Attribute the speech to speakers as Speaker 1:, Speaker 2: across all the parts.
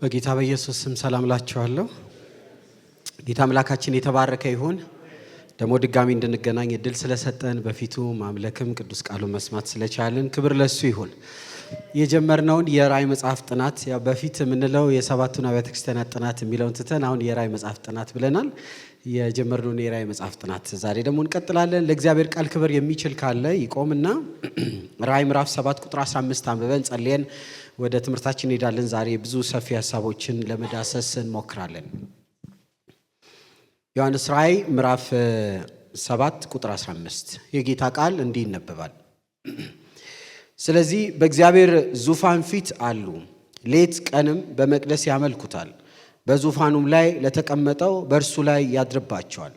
Speaker 1: በጌታ በኢየሱስ ስም ሰላም ላችኋለሁ። ጌታ አምላካችን የተባረከ ይሁን። ደሞ ድጋሚ እንድንገናኝ እድል ስለሰጠን በፊቱ ማምለክም ቅዱስ ቃሉን መስማት ስለቻልን ክብር ለሱ ይሁን። የጀመርነውን የራእይ መጽሐፍ ጥናት ያው በፊት የምንለው የሰባቱን አብያተ ክርስቲያናት ጥናት የሚለውን ትተን አሁን የራእይ መጽሐፍ ጥናት ብለናል። የጀመርነውን የራእይ መጽሐፍ ጥናት ዛሬ ደግሞ እንቀጥላለን። ለእግዚአብሔር ቃል ክብር የሚችል ካለ ይቆምና ራእይ ምዕራፍ 7 ቁጥር 15 አንብበን ጸልየን ወደ ትምህርታችን እንሄዳለን። ዛሬ ብዙ ሰፊ ሐሳቦችን ለመዳሰስ እንሞክራለን። ዮሐንስ ራእይ ምዕራፍ 7 ቁጥር 15 የጌታ ቃል እንዲህ ይነበባል። ስለዚህ በእግዚአብሔር ዙፋን ፊት አሉ፣ ሌት ቀንም በመቅደስ ያመልኩታል። በዙፋኑም ላይ ለተቀመጠው በእርሱ ላይ ያድርባቸዋል።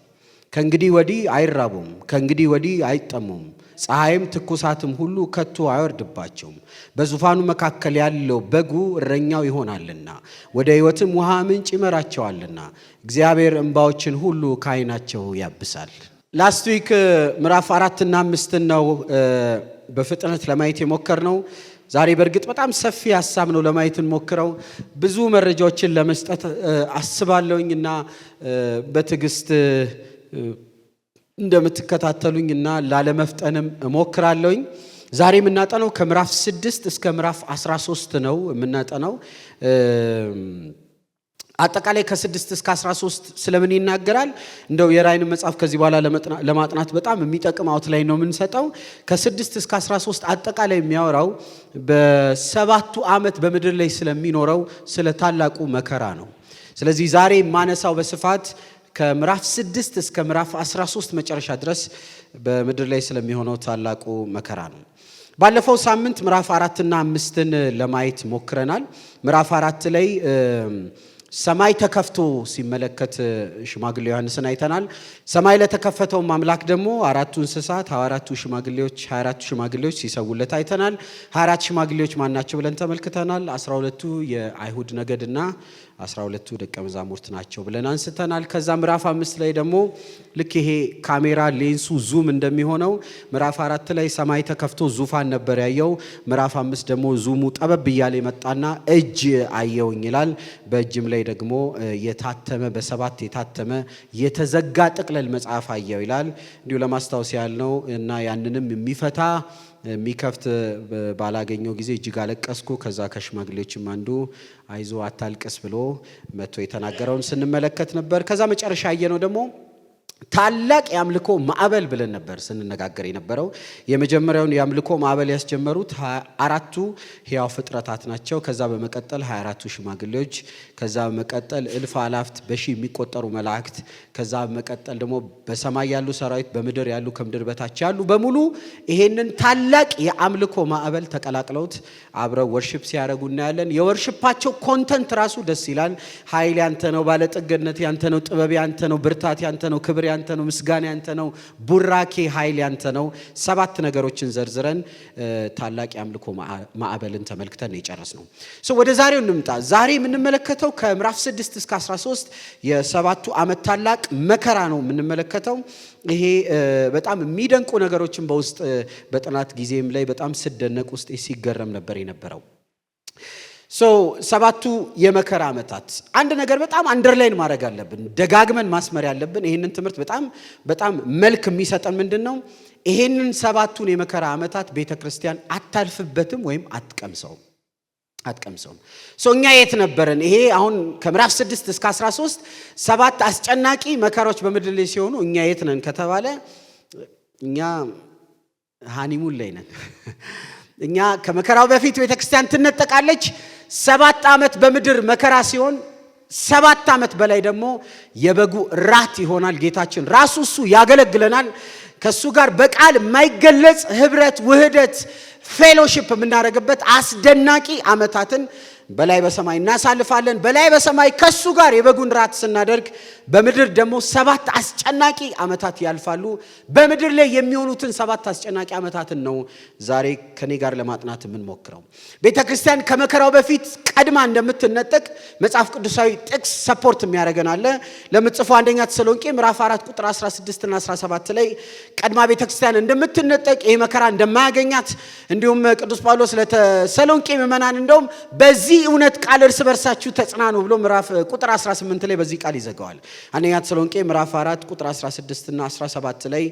Speaker 1: ከእንግዲህ ወዲህ አይራቡም፣ ከእንግዲህ ወዲህ አይጠሙም፣ ፀሐይም ትኩሳትም ሁሉ ከቶ አይወርድባቸውም። በዙፋኑ መካከል ያለው በጉ እረኛው ይሆናልና ወደ ሕይወትም ውሃ ምንጭ ይመራቸዋልና እግዚአብሔር እንባዎችን ሁሉ ከዓይናቸው ያብሳል። ላስት ዊክ ምዕራፍ 4 እና 5 ነው በፍጥነት ለማየት የሞከርነው። ዛሬ በእርግጥ በጣም ሰፊ ሐሳብ ነው ለማየት እንሞክረው። ብዙ መረጃዎችን ለመስጠት አስባለሁኝና በትዕግስት እንደምትከታተሉኝና ላለመፍጠንም እሞክራለሁኝ። ዛሬ የምናጠነው ከምዕራፍ 6 እስከ ምዕራፍ 13 ነው የምናጠነው። አጠቃላይ ከ6 እስከ 13 ስለምን ይናገራል? እንደው የራእይን መጽሐፍ ከዚህ በኋላ ለማጥናት በጣም የሚጠቅም አውትላይን ነው የምንሰጠው። ከ6 እስከ 13 አጠቃላይ የሚያወራው በሰባቱ ዓመት በምድር ላይ ስለሚኖረው ስለ ታላቁ መከራ ነው። ስለዚህ ዛሬ ማነሳው በስፋት ከምዕራፍ 6 እስከ ምዕራፍ 13 መጨረሻ ድረስ በምድር ላይ ስለሚሆነው ታላቁ መከራ ነው። ባለፈው ሳምንት ምዕራፍ 4 እና 5ን ለማየት ሞክረናል። ምዕራፍ 4 ላይ ሰማይ ተከፍቶ ሲመለከት ሽማግሌ ዮሐንስን አይተናል። ሰማይ ለተከፈተው አምላክ ደግሞ አራቱ እንስሳት 24ቱ ሽማግሌዎች 24ቱ ሽማግሌዎች ሲሰውለት አይተናል። 24 ሽማግሌዎች ማናቸው ብለን ተመልክተናል። 12ቱ የአይሁድ ነገድና 12ቱ ደቀ መዛሙርት ናቸው ብለን አንስተናል። ከዛ ምዕራፍ 5 ላይ ደግሞ ልክ ይሄ ካሜራ ሌንሱ ዙም እንደሚሆነው ምዕራፍ 4 ላይ ሰማይ ተከፍቶ ዙፋን ነበር ያየው። ምዕራፍ 5 ደግሞ ዙሙ ጠበብ እያለ መጣና እጅ አየውኝ ይላል። በእጅም ላይ ደግሞ የታተመ በሰባት የታተመ የተዘጋ ጥቅልል መጽሐፍ አየው ይላል። እንዲሁ ለማስታወስ ያልነው እና ያንንም የሚፈታ የሚከፍት ባላገኘው ጊዜ እጅግ አለቀስኩ። ከዛ ከሽማግሌዎችም አንዱ አይዞ አታልቅስ ብሎ መጥቶ የተናገረውን ስንመለከት ነበር። ከዛ መጨረሻ ያየነው ደግሞ ታላቅ የአምልኮ ማዕበል ብለን ነበር ስንነጋገር የነበረው። የመጀመሪያውን የአምልኮ ማዕበል ያስጀመሩት 24ቱ ሕያው ፍጥረታት ናቸው። ከዛ በመቀጠል 24ቱ ሽማግሌዎች፣ ከዛ በመቀጠል እልፍ አላፍት በሺ የሚቆጠሩ መላእክት፣ ከዛ በመቀጠል ደግሞ በሰማይ ያሉ ሰራዊት፣ በምድር ያሉ ከምድር በታች ያሉ በሙሉ ይሄንን ታላቅ የአምልኮ ማዕበል ተቀላቅለውት አብረው ወርሺፕ ሲያደርጉ እናያለን። የወርሺፓቸው ኮንተንት ራሱ ደስ ይላል። ኃይል ያንተ ነው፣ ባለጠግነት ያንተ ነው፣ ጥበብ ያንተ ነው፣ ብርታት ያንተ ነው፣ ክብር ያንተ ነው፣ ምስጋና ያንተ ነው፣ ቡራኬ ኃይል ያንተ ነው። 7 ነገሮችን ዘርዝረን ታላቅ የአምልኮ ማዕበልን ተመልክተን የጨረስነው። ወደ ዛሬው እንምጣ። ዛሬ የምንመለከተው ከምዕራፍ 6 እስከ 13 የሰባቱ ዓመት ታላቅ መከራ ነው የምንመለከተው። ይሄ በጣም የሚደንቁ ነገሮችን በውስጥ በጥናት ጊዜም ላይ በጣም ስደነቅ ውስጥ ሲገረም ነበር የነበረው። ሰባቱ የመከራ ዓመታት አንድ ነገር በጣም አንደርላይን ማድረግ አለብን፣ ደጋግመን ማስመር ያለብን ይሄንን ትምህርት በጣም መልክ የሚሰጠን ምንድነው? ይሄንን ሰባቱን የመከራ ዓመታት ቤተክርስቲያን አታልፍበትም ወይም አትቀምሰውም። እኛ የት ነበርን? ይሄ አሁን ከምዕራፍ 6 እስከ 13 7 አስጨናቂ መከራዎች በምድር ላይ ሲሆኑ እኛ የት ነን ከተባለ እኛ ሃኒሙን ላይ ነን። እኛ ከመከራው በፊት ቤተክርስቲያን ትነጠቃለች። 7 ዓመት በምድር መከራ ሲሆን 7 ዓመት በላይ ደግሞ የበጉ ራት ይሆናል። ጌታችን ራሱ እሱ ያገለግለናል። ከሱ ጋር በቃል የማይገለጽ ህብረት፣ ውህደት፣ ፌሎሺፕ የምናደርግበት አስደናቂ ዓመታትን በላይ በሰማይ እናሳልፋለን። በላይ በሰማይ ከሱ ጋር የበጉን ራት ስናደርግ በምድር ደግሞ 7 አስጨናቂ ዓመታት ያልፋሉ። በምድር ላይ የሚሆኑትን 7 አስጨናቂ ዓመታትን ነው ዛሬ ከኔ ጋር ለማጥናት የምንሞክረው። ቤተክርስቲያን ከመከራው በፊት ቀድማ እንደምትነጠቅ መጽሐፍ ቅዱሳዊ ጥቅስ ሰፖርት የሚያደርገን አለ። ለምጽፎ አንደኛ ተሰሎንቄ ምዕራፍ 4 ቁጥር 16 እና 17 ላይ ቀድማ ቤተክርስቲያን እንደምትነጠቅ ይሄ መከራ እንደማያገኛት እንዲሁም ቅዱስ ጳውሎስ ለተሰሎንቄ ምዕመናን እንደውም በዚህ በዚህ እውነት ቃል እርስ በርሳችሁ ተጽናኑ ብሎ ምዕራፍ ቁጥር 18 ላይ በዚህ ቃል ይዘጋዋል። አንደኛ ተሰሎንቄ ምዕራፍ 4 ቁጥር 16 እና 17 ላይ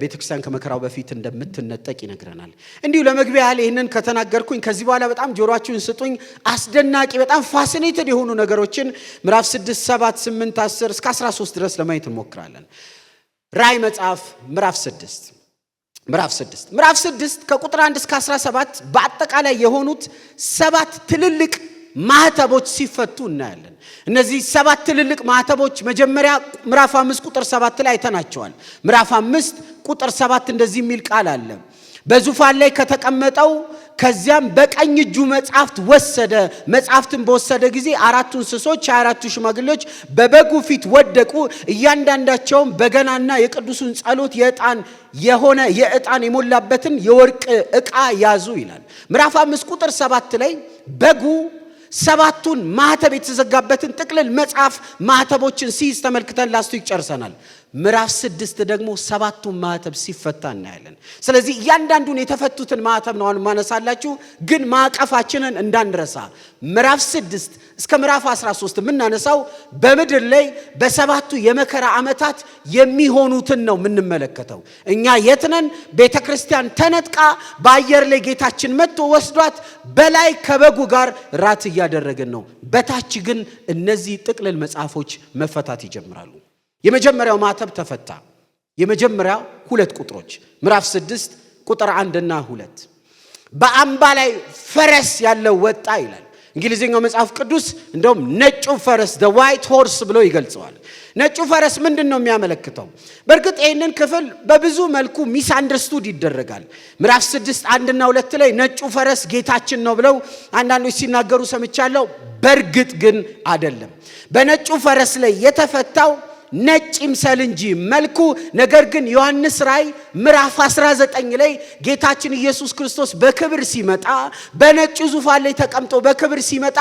Speaker 1: ቤተክርስቲያን ከመከራው በፊት እንደምትነጠቅ ይነግረናል። እንዲሁ ለመግቢያ ያህል ይህንን ከተናገርኩኝ ከዚህ በኋላ በጣም ጆሮአችሁን ስጡኝ። አስደናቂ በጣም ፋሲኔትድ የሆኑ ነገሮችን ምዕራፍ 6 7 8 10 እስከ 13 ድረስ ለማየት እንሞክራለን። ራዕይ መጽሐፍ ምዕራፍ 6 ከቁጥር 1 እስከ 17 በአጠቃላይ የሆኑት 7 ትልልቅ ማህተቦች ሲፈቱ እናያለን። እነዚህ 7 ትልልቅ ማህተቦች መጀመሪያ ምዕራፍ 5 ቁጥር 7 ላይ አይተናቸዋል። ምዕራፍ 5 ቁጥር 7 እንደዚህ የሚል ቃል አለ። በዙፋን ላይ ከተቀመጠው ከዚያም በቀኝ እጁ መጽሐፍት ወሰደ። መጽሐፍትን በወሰደ ጊዜ 4 እንስሶች 24ቱ ሽማግሌዎች በበጉ ፊት ወደቁ። እያንዳንዳቸውም በገናና የቅዱሱን ጸሎት የዕጣን የሞላበትን የወርቅ ዕቃ ያዙ ይላል። ምዕራፍ 5 ቁጥር 7 ላይ በጉ 7ቱን ማህተብ የተዘጋበትን ጥቅልል መጽሐፍ ማህተቦችን ሲይዝ ተመልክተን ላስቱ ይጨርሰናል። ምዕራፍ 6 ደግሞ 7ቱን ማህተብ ሲፈታ እናያለን። ስለዚህ እያንዳንዱን የተፈቱትን ማህተብ ነው ማነሳላችሁ፣ ግን ማዕቀፋችንን እንዳንረሳ። ምዕራፍ 6 እስከ ምዕራፍ 13 የምናነሳው በምድር ላይ በ7ቱ የመከራ ዓመታት የሚሆኑትን ነው የምንመለከተው። እኛ የትነን? ቤተክርስቲያን ተነጥቃ በአየር ላይ ጌታችን መጥቶ ወስዷት በላይ ከበጉ ጋር ራት እያደረግን ነው። በታች ግን እነዚህ ጥቅልል መጽሐፎች መፈታት ይጀምራሉ። የመጀመሪያው ማህተብ ተፈታ። የመጀመሪያው 2 ቁጥሮች ምዕራፍ 6 ቁጥር 1 እና 2 በአምባ ላይ ፈረስ ያለው ወጣ ይላል። እንግሊዝኛው መጽሐፍ ቅዱስ እንደውም ነጩ ፈረስ the white horse ብሎ ይገልጸዋል። ነጩ ፈረስ ምንድነው የሚያመለክተው? በእርግጥ ይህንን ክፍል በብዙ መልኩ ሚስ አንደርስቱድ ይደረጋል። ምዕራፍ 6 1 እና 2 ላይ ነጩ ፈረስ ጌታችን ነው ብለው አንዳንዶች ሲናገሩ ሰምቻለሁ። በእርግጥ ግን አይደለም። በነጩ ፈረስ ላይ የተፈታው ነጭ ይምሰል እንጂ መልኩ፣ ነገር ግን ዮሐንስ ራእይ ምዕራፍ 19 ላይ ጌታችን ኢየሱስ ክርስቶስ በክብር ሲመጣ በነጭ ዙፋን ላይ ተቀምጦ በክብር ሲመጣ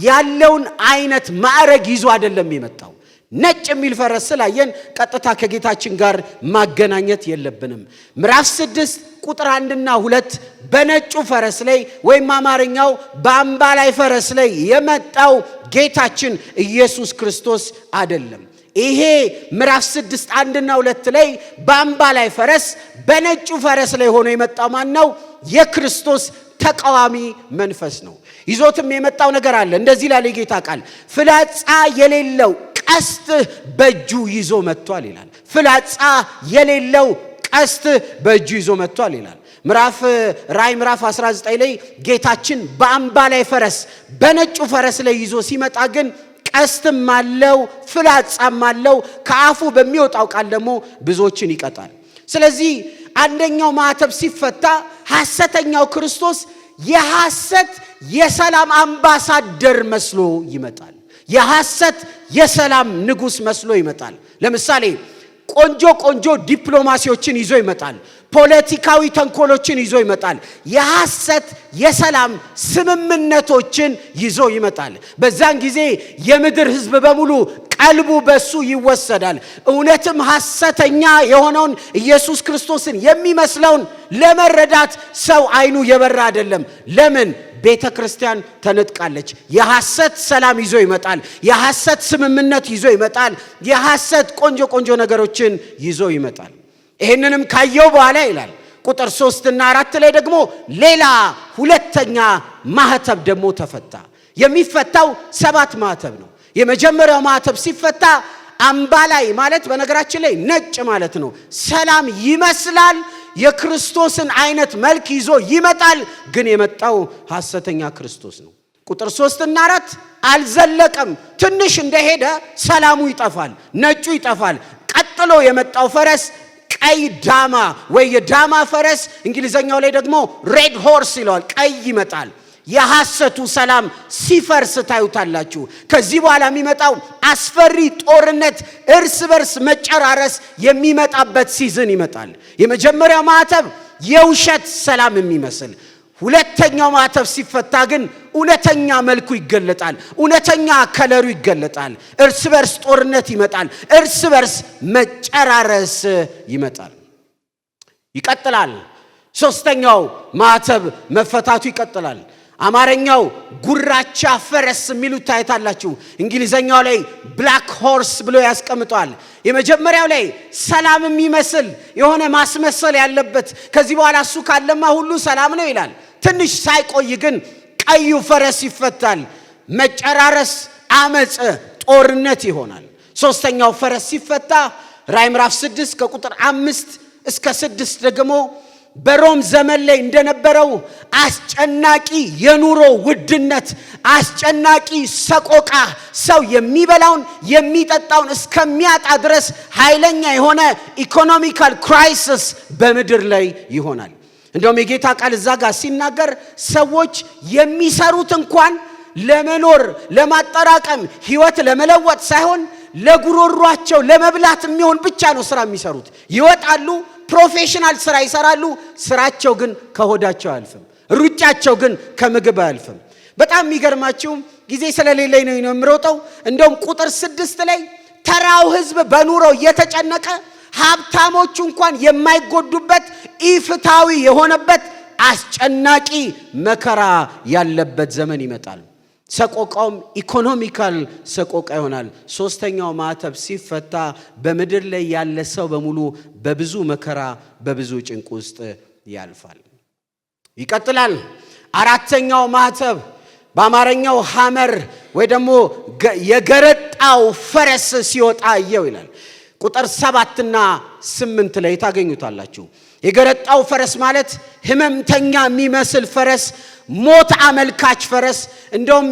Speaker 1: ያለውን አይነት ማዕረግ ይዞ አይደለም የመጣው። ነጭ የሚል ፈረስ ስላየን ቀጥታ ከጌታችን ጋር ማገናኘት የለብንም። ምዕራፍ 6 ቁጥር 1 እና 2 በነጩ ፈረስ ላይ ወይም አማርኛው በአምባ ላይ ፈረስ ላይ የመጣው ጌታችን ኢየሱስ ክርስቶስ አይደለም። ይሄ ምዕራፍ 6 1 እና 2 ላይ በአምባ ላይ ፈረስ በነጩ ፈረስ ላይ ሆኖ የመጣው ማን ነው? የክርስቶስ ተቃዋሚ መንፈስ ነው። ይዞትም የመጣው ነገር አለ። እንደዚህ ላለ ጌታ ቃል ፍላጻ የሌለው ቀስት በእጁ ይዞ መጥቷል ይላል። ፍላጻ የሌለው ቀስት በእጁ ይዞ መጥቷል ይላል። ራእይ ምዕራፍ 19 ላይ ጌታችን በአምባ ላይ ፈረስ በነጩ ፈረስ ላይ ይዞ ሲመጣ ግን ቀስትም አለው ፍላጻም አለው። ከአፉ በሚወጣው ቃል ደግሞ ብዙዎችን ይቀጣል። ስለዚህ አንደኛው ማህተብ ሲፈታ ሐሰተኛው ክርስቶስ የሐሰት የሰላም አምባሳደር መስሎ ይመጣል። የሐሰት የሰላም ንጉስ መስሎ ይመጣል። ለምሳሌ ቆንጆ ዲፕሎማሲዎችን ይዞ ይመጣል። ፖለቲካዊ ተንኮሎችን ይዞ ይመጣል። የሐሰት የሰላም ስምምነቶችን ይዞ ይመጣል። በዛን ጊዜ የምድር ሕዝብ በሙሉ ቀልቡ በሱ ይወሰዳል። እውነትም ሐሰተኛ የሆነውን ኢየሱስ ክርስቶስን የሚመስለውን ለመረዳት ሰው አይኑ የበራ አይደለም። ለምን? ቤተ ክርስቲያን ተነጥቃለች። የሐሰት ሰላም ይዞ ይመጣል። የሐሰት ስምምነት ይዞ ይመጣል። የሐሰት ቆንጆ ነገሮችን ይዞ ይመጣል። ይሄንንም ካየው በኋላ ይላል ቁጥር 3 እና 4 ላይ ደግሞ ሌላ ሁለተኛ ማህተብ ደግሞ ተፈታ። የሚፈታው 7 ማህተብ ነው። የመጀመሪያው ማህተብ ሲፈታ አምባ ላይ ማለት በነገራችን ላይ ነጭ ማለት ነው። ሰላም ይመስላል። የክርስቶስን አይነት መልክ ይዞ ይመጣል። ግን የመጣው ሐሰተኛ ክርስቶስ ነው። ቁጥር 3 እና 4 አልዘለቀም። ትንሽ እንደሄደ ሰላሙ ይጠፋል፣ ነጩ ይጠፋል። ቀጥሎ የመጣው ፈረስ ቀይ ዳማ ወይ የዳማ ፈረስ፣ እንግሊዘኛው ላይ ደግሞ ሬድ ሆርስ ይለዋል። ቀይ ይመጣል። የሐሰቱ ሰላም ሲፈርስ ታዩታላችሁ። ከዚህ በኋላ የሚመጣው አስፈሪ ጦርነት፣ እርስ በርስ መጨራረስ የሚመጣበት ሲዝን ይመጣል። የመጀመሪያው ማዕተብ የውሸት ሰላም የሚመስል፣ ሁለተኛው ማዕተብ ሲፈታ ግን እውነተኛ መልኩ ይገለጣል። እውነተኛ ከለሩ ይገለጣል። እርስ በርስ ጦርነት ይመጣል። እርስ በርስ መጨራረስ ይመጣል። ይቀጥላል። ሶስተኛው ማዕተብ መፈታቱ ይቀጥላል። አማርኛው ጉራቻ ፈረስ የሚሉት ታይታላችሁ። እንግሊዘኛው ላይ ብላክ ሆርስ ብሎ ያስቀምጧል። የመጀመሪያው ላይ ሰላም የሚመስል የሆነ ማስመሰል ያለበት ከዚህ በኋላ እሱ ካለማ ሁሉ ሰላም ነው ይላል። ትንሽ ሳይቆይ ግን ቀዩ ፈረስ ይፈታል። መጨራረስ፣ አመጽ፣ ጦርነት ይሆናል። ሶስተኛው ፈረስ ሲፈታ ራዕይ ምዕራፍ 6 ከቁጥር 5 እስከ 6 ደግሞ በሮም ዘመን ላይ እንደነበረው አስጨናቂ የኑሮ ውድነት፣ አስጨናቂ ሰቆቃ፣ ሰው የሚበላውን የሚጠጣውን እስከሚያጣ ድረስ ኃይለኛ የሆነ ኢኮኖሚካል ክራይሲስ በምድር ላይ ይሆናል። እንደውም የጌታ ቃል እዛ ጋር ሲናገር ሰዎች የሚሰሩት እንኳን ለመኖር ለማጠራቀም ህይወት ለመለወጥ ሳይሆን ለጉሮሯቸው ለመብላት የሚሆን ብቻ ነው ስራ የሚሰሩት። ይወጣሉ፣ ፕሮፌሽናል ስራ ይሰራሉ። ስራቸው ግን ከሆዳቸው አያልፍም። ሩጫቸው ግን ከምግብ አያልፍም። በጣም የሚገርማችሁ ጊዜ ስለሌለኝ ነው የምሮጠው። እንደውም ቁጥር 6 ላይ ተራው ህዝብ በኑሮው እየተጨነቀ ሀብታሞቹ እንኳን የማይጎዱበት ኢፍታዊ የሆነበት አስጨናቂ መከራ ያለበት ዘመን ይመጣል። ሰቆቃውም ኢኮኖሚካል ሰቆቃ ይሆናል። ሶስተኛው ማዕተብ ሲፈታ በምድር ላይ ያለ ሰው በሙሉ በብዙ መከራ በብዙ ጭንቅ ውስጥ ያልፋል። ይቀጥላል። አራተኛው ማዕተብ በአማርኛው ሐመር ወይ ደግሞ የገረጣው ፈረስ ሲወጣ አየሁ ይላል። ቁጥር 7 እና 8 ላይ ታገኙታላችሁ። የገረጣው ፈረስ ማለት ህመምተኛ የሚመስል ፈረስ፣ ሞት አመልካች ፈረስ። እንደውም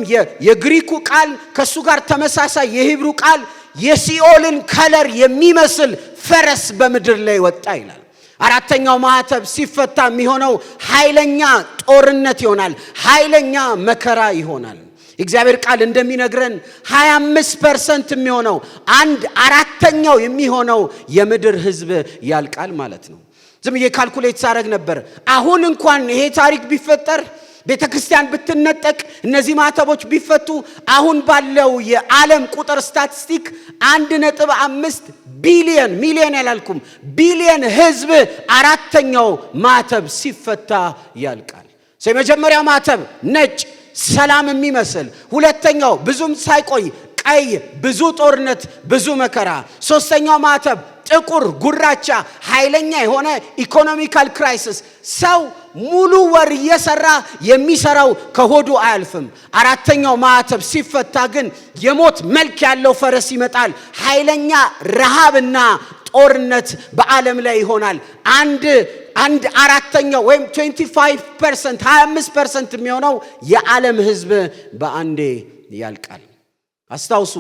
Speaker 1: የግሪኩ ቃል ከሱ ጋር ተመሳሳይ የሂብሩ ቃል የሲኦልን ከለር የሚመስል ፈረስ በምድር ላይ ወጣ ይላል። አራተኛው ማዕተብ ሲፈታ የሚሆነው ኃይለኛ ጦርነት ይሆናል። ኃይለኛ መከራ ይሆናል። እግዚአብሔር ቃል እንደሚነግረን 25% የሚሆነው 1/4 የሚሆነው የምድር ህዝብ ያልቃል ማለት ነው። ዝም ካልኩሌት ሳረግ ነበር። አሁን እንኳን ይሄ ታሪክ ቢፈጠር ቤተክርስቲያን ብትነጠቅ እነዚህ ማዕተቦች ቢፈቱ አሁን ባለው የዓለም ቁጥር ስታቲስቲክ 1.5 ቢሊዮን ሚሊዮን ያላልኩም ቢሊዮን ህዝብ 4ኛው ማዕተብ ሲፈታ ያልቃል። የመጀመሪያው ማዕተብ ነጭ ሰላም የሚመስል፣ ሁለተኛው ብዙም ሳይቆይ ቀይ ብዙ ጦርነት ብዙ መከራ፣ ሶስተኛው ማዕተብ ጥቁር ጉራቻ ኃይለኛ የሆነ ኢኮኖሚካል ክራይሲስ፣ ሰው ሙሉ ወር እየሰራ የሚሰራው ከሆዱ አያልፍም። አራተኛው ማዕተብ ሲፈታ ግን የሞት መልክ ያለው ፈረስ ይመጣል። ኃይለኛ ረሃብና ጦርነት በዓለም ላይ ይሆናል። አንድ አራተኛው ወይም 25% 25% የሚሆነው የዓለም ህዝብ በአንዴ ያልቃል። አስታውሱ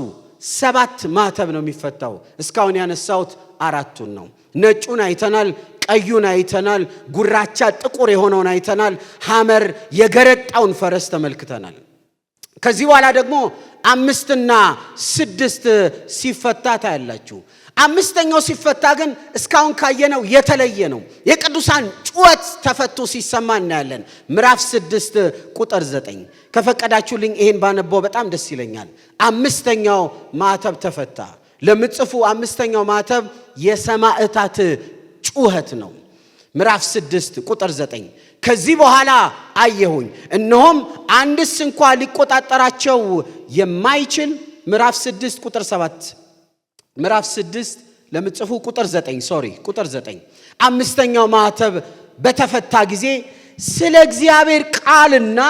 Speaker 1: 7 ማዕተብ ነው የሚፈታው። እስካሁን ያነሳሁት 4ቱን ነው። ነጩን አይተናል፣ ቀዩን አይተናል፣ ጉራቻ ጥቁር የሆነውን አይተናል፣ ሐመር የገረጣውን ፈረስ ተመልክተናል። ከዚህ በኋላ ደግሞ 5 እና 6 ሲፈታ ታያላችሁ። 5ኛው ሲፈታ ግን እስካሁን ካየነው የተለየ ነው። የቅዱሳን ጩኸት ተፈቶ ሲሰማ እናያለን። ምዕራፍ 6 ቁጥር 9 ከፈቀዳችሁልኝ ይሄን ባነበው በጣም ደስ ይለኛል። 5ኛው ማዕተብ ተፈታ። ለምጽፉ 5ኛው ማዕተብ የሰማዕታት ጩኸት ነው። ምዕራፍ 6 ቁጥር 9 ከዚህ በኋላ አየሁኝ፣ እነሆም አንድስ እንኳን ሊቆጣጠራቸው የማይችል ምዕራፍ 6 ቁጥር 7 ምዕራፍ 6 ለምጽፉ ቁጥር 9 5ኛው ማዕተብ በተፈታ ጊዜ ስለ እግዚአብሔር ቃልና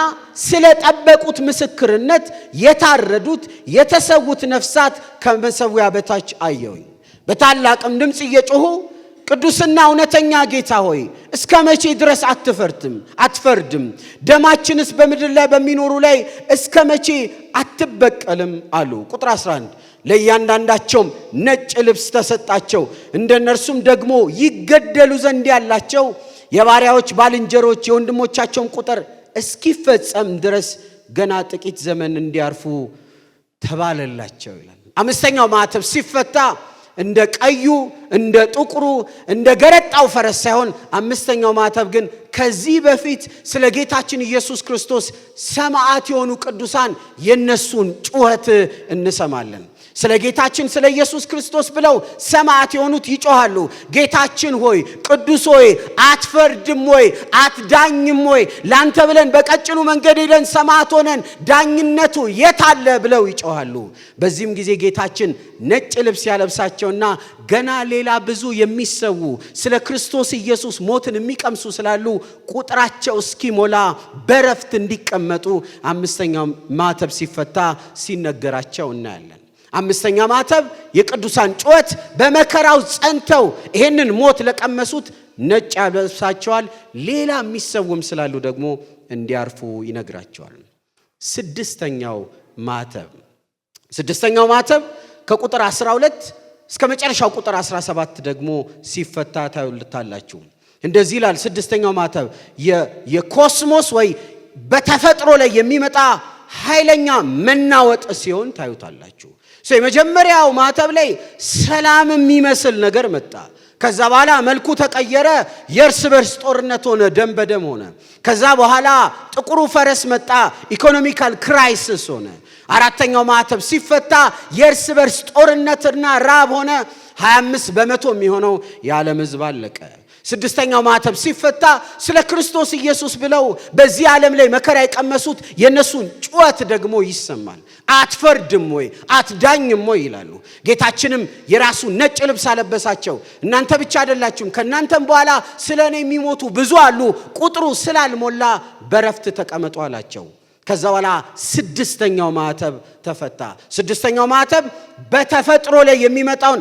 Speaker 1: ስለ ጠበቁት ምስክርነት የታረዱት የተሰዉት ነፍሳት ከመሠዊያ በታች አየሁኝ። በታላቅም ድምፅ እየጮሁ ቅዱስና እውነተኛ ጌታ ሆይ እስከ መቼ ድረስ አትፈርድም? ደማችንስ በምድር ላይ በሚኖሩ ላይ እስከ መቼ አትበቀልም አሉ። ቁጥር 11 ለእያንዳንዳቸውም ነጭ ልብስ ተሰጣቸው፣ እንደነርሱም ደግሞ ይገደሉ ዘንድ ያላቸው የባሪያዎች ባልንጀሮች የወንድሞቻቸውን ቁጥር እስኪፈጸም ድረስ ገና ጥቂት ዘመን እንዲያርፉ ተባለላቸው ይላል። 5ኛው ማዕተብ ሲፈታ እንደ ቀዩ እንደ ጥቁሩ እንደ ገረጣው ፈረስ ሳይሆን አምስተኛው ማተብ ግን ከዚህ በፊት ስለ ጌታችን ኢየሱስ ክርስቶስ ሰማዕት የሆኑ ቅዱሳን የነሱን ጩኸት እንሰማለን። ስለ ጌታችን ስለ ኢየሱስ ክርስቶስ ብለው ሰማዕት የሆኑት ይጮሃሉ። ጌታችን ሆይ ቅዱስ ሆይ አትፈርድም ወይ አትዳኝም ወይ? ላንተ ብለን በቀጭኑ መንገድ ሄደን ሰማዕት ሆነን ዳኝነቱ የት አለ ብለው ይጮሃሉ። በዚህም ጊዜ ጌታችን ነጭ ልብስ ያለብሳቸውና ገና ሌላ ብዙ የሚሰዉ ስለ ክርስቶስ ኢየሱስ ሞትን የሚቀምሱ ስላሉ ቁጥራቸው እስኪሞላ በረፍት እንዲቀመጡ አምስተኛው ማተብ ሲፈታ ሲነገራቸው እናያለን። አምስተኛ ማተብ የቅዱሳን ጩኸት በመከራው ጸንተው ይሄንን ሞት ለቀመሱት ነጭ ያለብሳቸዋል። ሌላ የሚሰውም ስላሉ ደግሞ እንዲያርፉ ይነግራቸዋል። ስድስተኛው ማተብ ከቁጥር 12 እስከ መጨረሻው ቁጥር 17 ደግሞ ሲፈታ ታዩልታላችሁ። እንደዚህ ይላል። ስድስተኛው ማተብ የኮስሞስ ወይ በተፈጥሮ ላይ የሚመጣ ኃይለኛ መናወጥ ሲሆን ታዩታላችሁ። የመጀመሪያው ማተብ ላይ ሰላም የሚመስል ነገር መጣ። ከዛ በኋላ መልኩ ተቀየረ። የእርስ በርስ ጦርነት ሆነ፣ ደም በደም ሆነ። ከዛ በኋላ ጥቁሩ ፈረስ መጣ፣ ኢኮኖሚካል ክራይሲስ ሆነ። አራተኛው ማተብ ሲፈታ የእርስ በርስ ጦርነትና ራብ ሆነ። 25% የሚሆነው የዓለም ሕዝብ አለቀ። ስድስተኛው ማተብ ሲፈታ ስለ ክርስቶስ ኢየሱስ ብለው በዚህ ዓለም ላይ መከራ የቀመሱት የነሱን ጩኸት ደግሞ ይሰማል። አትፈርድም ወይ አትዳኝም ወይ ይላሉ። ጌታችንም የራሱ ነጭ ልብስ አለበሳቸው። እናንተ ብቻ አይደላችሁም፣ ከእናንተም በኋላ ስለኔ የሚሞቱ ብዙ አሉ፣ ቁጥሩ ስላልሞላ በረፍት ተቀመጡ አላቸው። ከዛ በኋላ ስድስተኛው ማተብ ተፈታ። ስድስተኛው ማተብ በተፈጥሮ ላይ የሚመጣውን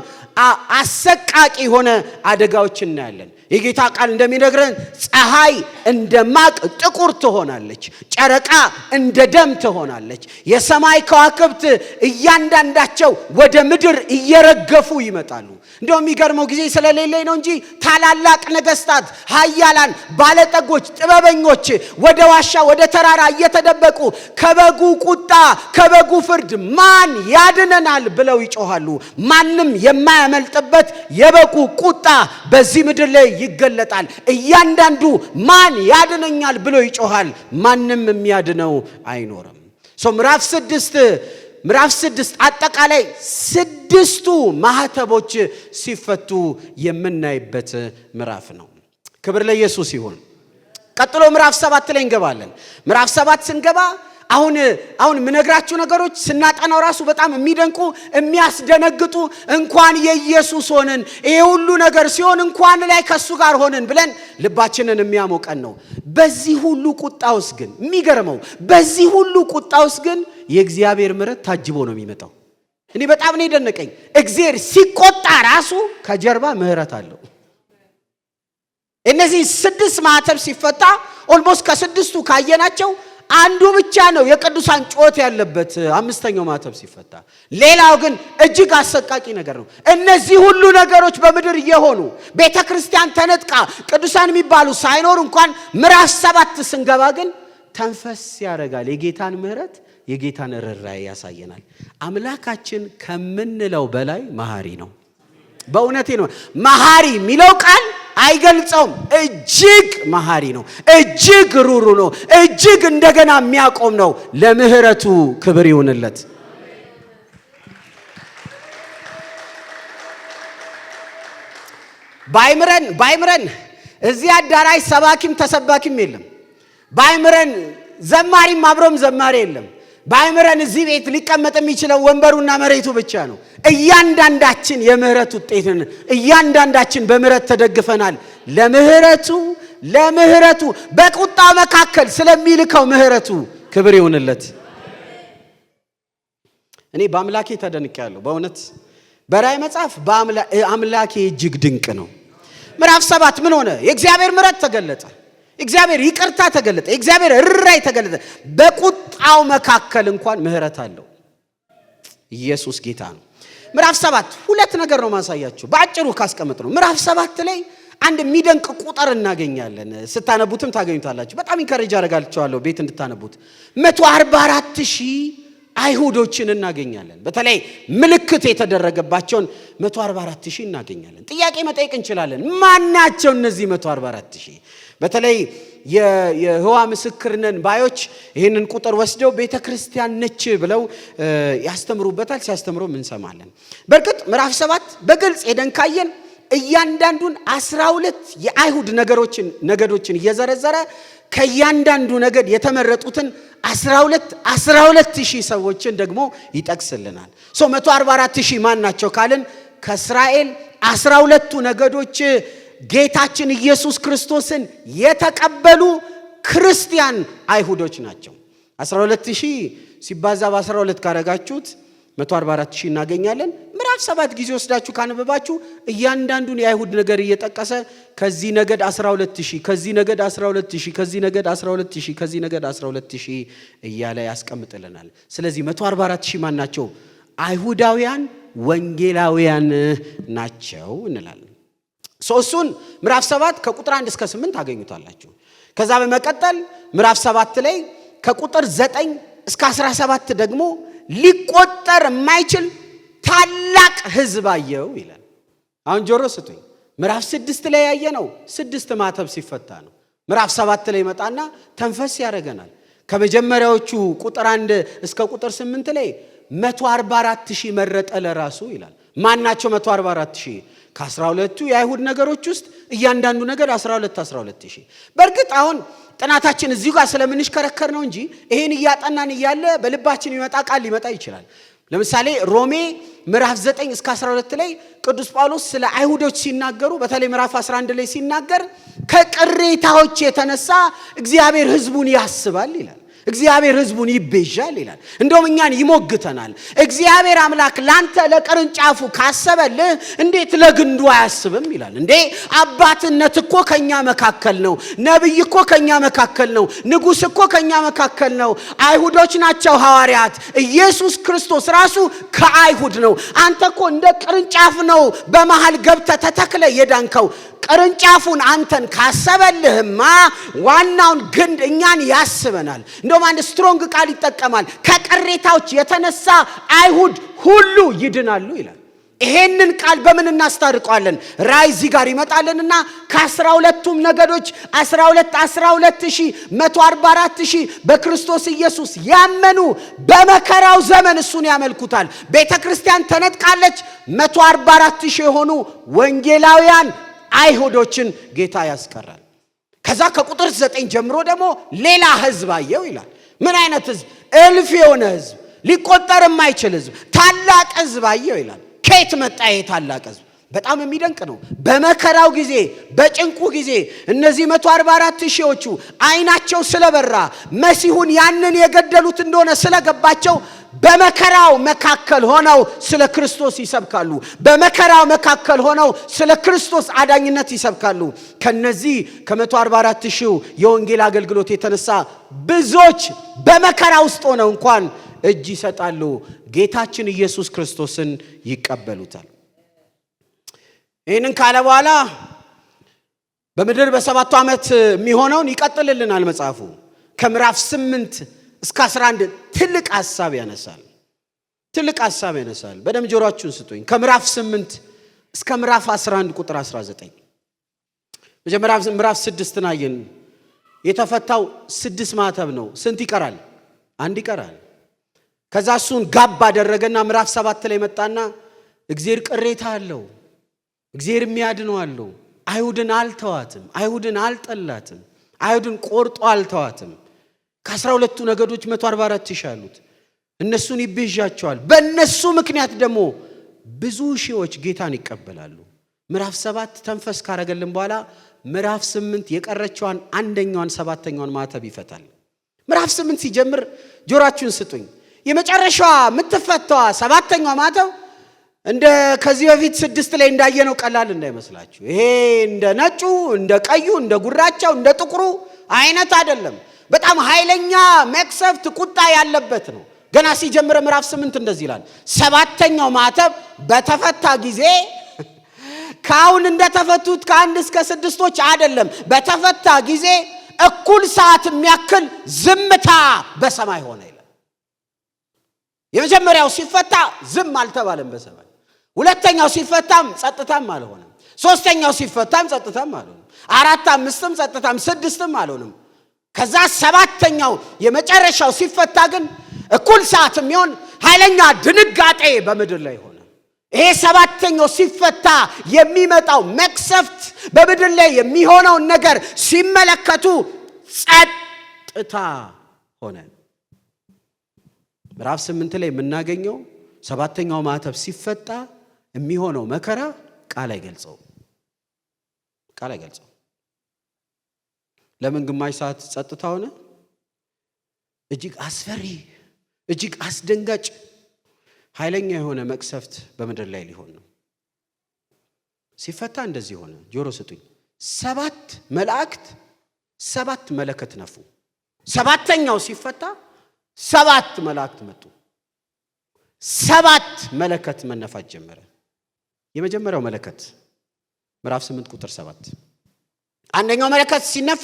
Speaker 1: አሰቃቂ የሆነ አደጋዎች እናያለን። የጌታ ቃል እንደሚነግረን ፀሐይ እንደ ማቅ ጥቁር ትሆናለች፣ ጨረቃ እንደ ደም ትሆናለች። የሰማይ ከዋክብት እያንዳንዳቸው ወደ ምድር እየረገፉ ይመጣሉ። እንደውም የሚገርመው ጊዜ ስለሌለኝ ነው እንጂ ታላላቅ ነገስታት፣ ኃያላን፣ ባለጠጎች፣ ጥበበኞች ወደ ዋሻ ወደ ተራራ እየተደበቁ ከበጉ ቁጣ ከበጉ ፍርድ ማን ያድነናል ብለው ይጮሃሉ። ማንም የማያመልጥበት የበጉ ቁጣ በዚህ ምድር ላይ ይገለጣል። እያንዳንዱ ማን ያድነኛል ብሎ ይጮሃል። ማንም የሚያድነው አይኖርም። ምዕራፍ 6 አጠቃላይ ስድስቱ ማህተቦች ሲፈቱ የምናይበት ምዕራፍ ነው። ክብር ለኢየሱስ ይሁን። ቀጥሎ ምዕራፍ 7 ላይ እንገባለን። ምዕራፍ 7 ስንገባ አሁን ምነግራችሁ ነገሮች ስናጠናው ራሱ በጣም የሚደንቁ የሚያስደነግጡ፣ እንኳን የኢየሱስ ሆነን ይሄ ሁሉ ነገር ሲሆን እንኳን ላይ ከሱ ጋር ሆነን ብለን ልባችንን የሚያሞቀን ነው። በዚህ ሁሉ ቁጣ ውስጥ ግን የሚገርመው በዚህ ሁሉ ቁጣ ውስጥ ግን የእግዚአብሔር ምሕረት ታጅቦ ነው የሚመጣው። እኔ በጣም ነው የደነቀኝ። እግዚአብሔር ሲቆጣ ራሱ ከጀርባ ምሕረት አለው። እነዚህ 6 ማህተብ ሲፈታ ኦልሞስት ከስድስቱ ካየናቸው አንዱ ብቻ ነው የቅዱሳን ጩኸት ያለበት፣ አምስተኛው ማህተብ ሲፈታ። ሌላው ግን እጅግ አሰቃቂ ነገር ነው። እነዚህ ሁሉ ነገሮች በምድር እየሆኑ ቤተክርስቲያን ተነጥቃ ቅዱሳን የሚባሉ ሳይኖር እንኳን ምዕራፍ 7 ስንገባ ግን ተንፈስ ያደርጋል። የጌታን ምሕረት የጌታን ርኅራኄ ያሳየናል። አምላካችን ከምንለው በላይ መሐሪ ነው። በእውነቴ ነው። መሐሪ የሚለው ቃል አይገልጸውም። እጅግ መሐሪ ነው፣ እጅግ ሩሩ ነው፣ እጅግ እንደገና የሚያቆም ነው። ለምህረቱ ክብር ይሁንለት። ባይምረን እዚህ አዳራሽ ሰባኪም ተሰባኪም የለም። ባይምረን ዘማሪም አብሮም ዘማሪ የለም። ባይምረን እዚህ ቤት ሊቀመጥ የሚችለው ወንበሩና መሬቱ ብቻ ነው። እያንዳንዳችን የምህረት ውጤት ነን። እያንዳንዳችን በምህረት ተደግፈናል። ለምህረቱ በቁጣ መካከል ስለሚልከው ምህረቱ ክብር ይሁንለት። እኔ በአምላኬ ተደንቄያለሁ። በእውነት በራእይ መጽሐፍ አምላኬ እጅግ ድንቅ ነው። ምዕራፍ 7 ምን ሆነ? የእግዚአብሔር ምህረት ተገለጠ። እግዚአብሔር ይቅርታ ተገለጠ። እግዚአብሔር ርኅራኄ ተገለጠ። በቁጣው መካከል እንኳን ምህረት አለው። ኢየሱስ ጌታ ነው። ምዕራፍ 7 ሁለት ነገር ነው ማሳያችሁ በአጭሩ ካስቀመጥ ነው። ምዕራፍ 7 ላይ አንድ የሚደንቅ ቁጥር እናገኛለን። ስታነቡትም ታገኙታላችሁ። በጣም ኢንከሬጅ አደርጋችኋለሁ ቤት እንድታነቡት። 144,000 አይሁዶችን እናገኛለን። በተለይ ምልክት የተደረገባቸውን 144,000 እናገኛለን። ጥያቄ መጠየቅ እንችላለን። ማን ናቸው እነዚህ 144,000? በተለይ የይሖዋ ምስክር ነን ባዮች ይህንን ቁጥር ወስደው ቤተክርስቲያን ነች ብለው ያስተምሩበታል። ሲያስተምሩም እንሰማለን። በእርግጥ ምዕራፍ 7 በግልጽ ሄደን ካየን እያንዳንዱን 12 የአይሁድ ነገዶችን እየዘረዘረ ከእያንዳንዱ ነገድ የተመረጡትን 12,000 ሰዎችን ደግሞ ይጠቅስልናል። 144,000 ማን ናቸው ካልን ከእስራኤል 12ቱ ነገዶች ጌታችን ኢየሱስ ክርስቶስን የተቀበሉ ክርስቲያን አይሁዶች ናቸው። 12,000 ሲባዛ በ12 ካረጋችሁት 144,000 እናገኛለን። ምዕራፍ 7 ጊዜ ወስዳችሁ ካነበባችሁ እያንዳንዱን የአይሁድ ነገር እየጠቀሰ ከዚህ ነገድ 12,000 ከዚህ ነገድ 12,000 ከዚህ ነገድ 12,000 ከዚህ ነገድ 12,000 እያለ ያስቀምጥልናል። ስለዚህ 144,000 ማን ናቸው? አይሁዳውያን ወንጌላውያን ናቸው እንላለን። እሱን ምዕራፍ 7 ከቁጥር 1 እስከ 8 ታገኙታላችሁ። ከዛ በመቀጠል ምዕራፍ 7 ላይ ከቁጥር 9 እስከ 17 ደግሞ ሊቆጠር የማይችል ታላቅ ሕዝብ አየው ይላል። አሁን ጆሮ ስጡኝ። ምዕራፍ 6 ላይ ያየነው 6 ማተብ ሲፈታ ነው። ምዕራፍ 7 ላይ መጣና ተንፈስ ያደርገናል። ከመጀመሪያዎቹ ቁጥር 1 እስከ ቁጥር 8 ላይ 144,000 መረጠ ለራሱ ይላል። ማን ናቸው 144,000? ከ12ቱ የአይሁድ ነገሮች ውስጥ እያንዳንዱ ነገር 12,000። በእርግጥ አሁን ጥናታችን እዚሁ ጋር ስለምንሽከረከር ነው እንጂ ይሄን እያጠናን እያለ በልባችን ይመጣ ቃል ሊመጣ ይችላል። ለምሳሌ ሮሜ ምዕራፍ 9 እስከ 12 ላይ ቅዱስ ጳውሎስ ስለ አይሁዶች ሲናገሩ በተለይ ምዕራፍ 11 ላይ ሲናገር ከቅሬታዎች የተነሳ እግዚአብሔር ሕዝቡን ያስባል ይላል። እግዚአብሔር ሕዝቡን ይቤዣል ይላል። እንደውም እኛን ይሞግተናል። እግዚአብሔር አምላክ ላንተ ለቅርንጫፉ ካሰበልህ እንዴት ለግንዱ አያስብም ይላል። እንዴ አባትነት እኮ ከኛ መካከል ነው። ነብይ እኮ ከኛ መካከል ነው። ንጉስ እኮ ከኛ መካከል ነው። አይሁዶች ናቸው ሐዋርያት። ኢየሱስ ክርስቶስ ራሱ ከአይሁድ ነው። አንተ እኮ እንደ ቅርንጫፍ ነው በመሃል ገብተህ ተተክለ የዳንከው። ቅርንጫፉን አንተን ካሰበልህማ ዋናውን ግንድ እኛን ያስበናል። እንደውም አንድ ስትሮንግ ቃል ይጠቀማል። ከቅሬታዎች የተነሳ አይሁድ ሁሉ ይድናሉ ይላል። ይሄንን ቃል በምን እናስታርቀዋለን? ራእይ እዚህ ጋር ይመጣልንና ከ12ቱም ነገዶች 12,000 144,000 በክርስቶስ ኢየሱስ ያመኑ በመከራው ዘመን እሱን ያመልኩታል። ቤተክርስቲያን ተነጥቃለች። 144,000 የሆኑ ወንጌላውያን አይሁዶችን ጌታ ያስቀራል። ከዛ ከቁጥር 9 ጀምሮ ደግሞ ሌላ ሕዝብ አየው ይላል። ምን አይነት ሕዝብ? እልፍ የሆነ ሕዝብ፣ ሊቆጠር የማይችል ሕዝብ፣ ታላቅ ሕዝብ አየው ይላል። ከየት መጣ ይሄ ታላቅ ሕዝብ? በጣም የሚደንቅ ነው። በመከራው ጊዜ በጭንቁ ጊዜ እነዚህ 144,000ዎቹ አይናቸው ስለበራ መሲሁን ያንን የገደሉት እንደሆነ ስለገባቸው በመከራው መካከል ሆነው ስለ ክርስቶስ ይሰብካሉ። በመከራው መካከል ሆነው ስለ ክርስቶስ አዳኝነት ይሰብካሉ። ከነዚህ ከ144,000 የወንጌል አገልግሎት የተነሳ ብዙዎች በመከራ ውስጥ ሆነው እንኳን እጅ ይሰጣሉ። ጌታችን ኢየሱስ ክርስቶስን ይቀበሉታል። ይህንን ካለ በኋላ በምድር በ7 ዓመት የሚሆነውን ይቀጥልልናል መጽሐፉ። ከምዕራፍ 8 እስከ 11 ትልቅ ሐሳብ ያነሳል። በደም ጆሮአችሁን ስጡኝ። ከምዕራፍ 8 እስከ ምዕራፍ 11 ቁጥር 19 መጀመሪያ ምዕራፍ 6 ናየን። የተፈታው 6 ማተብ ነው። ስንት ይቀራል? 1 ይቀራል። ከዛ እሱን ጋብ አደረገና ምዕራፍ 7 ላይ መጣና እግዚአብሔር ቅሬታ አለው፣ እግዚአብሔር የሚያድነው አለው። አይሁድን አልተዋትም፣ አይሁድን አልጠላትም፣ አይሁድን ቆርጦ አልተዋትም። ከ12ቱ ነገዶች 144,000 አሉት። እነሱን ይቤዣቸዋል። በእነሱ ምክንያት ደግሞ ብዙ ሺዎች ጌታን ይቀበላሉ። ምዕራፍ 7 ተንፈስ ካረገልን በኋላ ምዕራፍ 8 የቀረችዋን 1ኛዋን 7ኛዋን ማተብ ይፈታል። ምዕራፍ 8 ሲጀምር ጆሮአችሁን ስጡኝ። የመጨረሻዋ የምትፈታዋ 7ኛዋ ማተብ እንደ ከዚህ በፊት 6 ላይ እንዳየነው ቀላል እንዳይመስላችሁ። ይሄ እንደ ነጩ፣ እንደ ቀዩ፣ እንደ ጉራቻው፣ እንደ ጥቁሩ አይነት አይደለም። በጣም ኃይለኛ መቅሰፍት ቁጣ ያለበት ነው። ገና ሲጀምር ምዕራፍ 8 እንደዚህ ይላል። 7ኛው ማተብ በተፈታ ጊዜ ካሁን እንደተፈቱት ከ1 እስከ 6ቶች አይደለም። በተፈታ ጊዜ እኩል ሰዓት የሚያክል ዝምታ በሰማይ ሆነ ይላል። የመጀመሪያው ሲፈታ ዝም አልተባለም በሰማይ። ሁለተኛው ሲፈታም ጸጥታም አልሆነም። ሶስተኛው ሲፈታም ጸጥታም አልሆነም። አራት አምስትም ጸጥታም ስድስትም አልሆነም። ከዛ ሰባተኛው የመጨረሻው ሲፈታ ግን እኩል ሰዓት የሚሆን ኃይለኛ ድንጋጤ በምድር ላይ ሆነ። ይሄ ሰባተኛው ሲፈታ የሚመጣው መቅሰፍት በምድር ላይ የሚሆነውን ነገር ሲመለከቱ ጸጥታ ሆነ። ምዕራፍ 8 ላይ የምናገኘው ሰባተኛው ማዕተብ ሲፈታ የሚሆነው መከራ ቃል አይገልጸው። ለምን ግማሽ ሰዓት ጸጥታ ሆነ? እጅግ አስፈሪ፣ እጅግ አስደንጋጭ ኃይለኛ የሆነ መቅሰፍት በምድር ላይ ሊሆን ነው። ሲፈታ እንደዚህ ሆነ። ጆሮ ስጡኝ። 7 መላእክት 7 መለከት ነፉ። ሰባተኛው ሲፈታ 7 መላእክት መጡ። 7 መለከት መነፋት ጀመረ። የመጀመሪያው መለከት ምዕራፍ 8 ቁጥር 7 አንደኛው መለከት ሲነፋ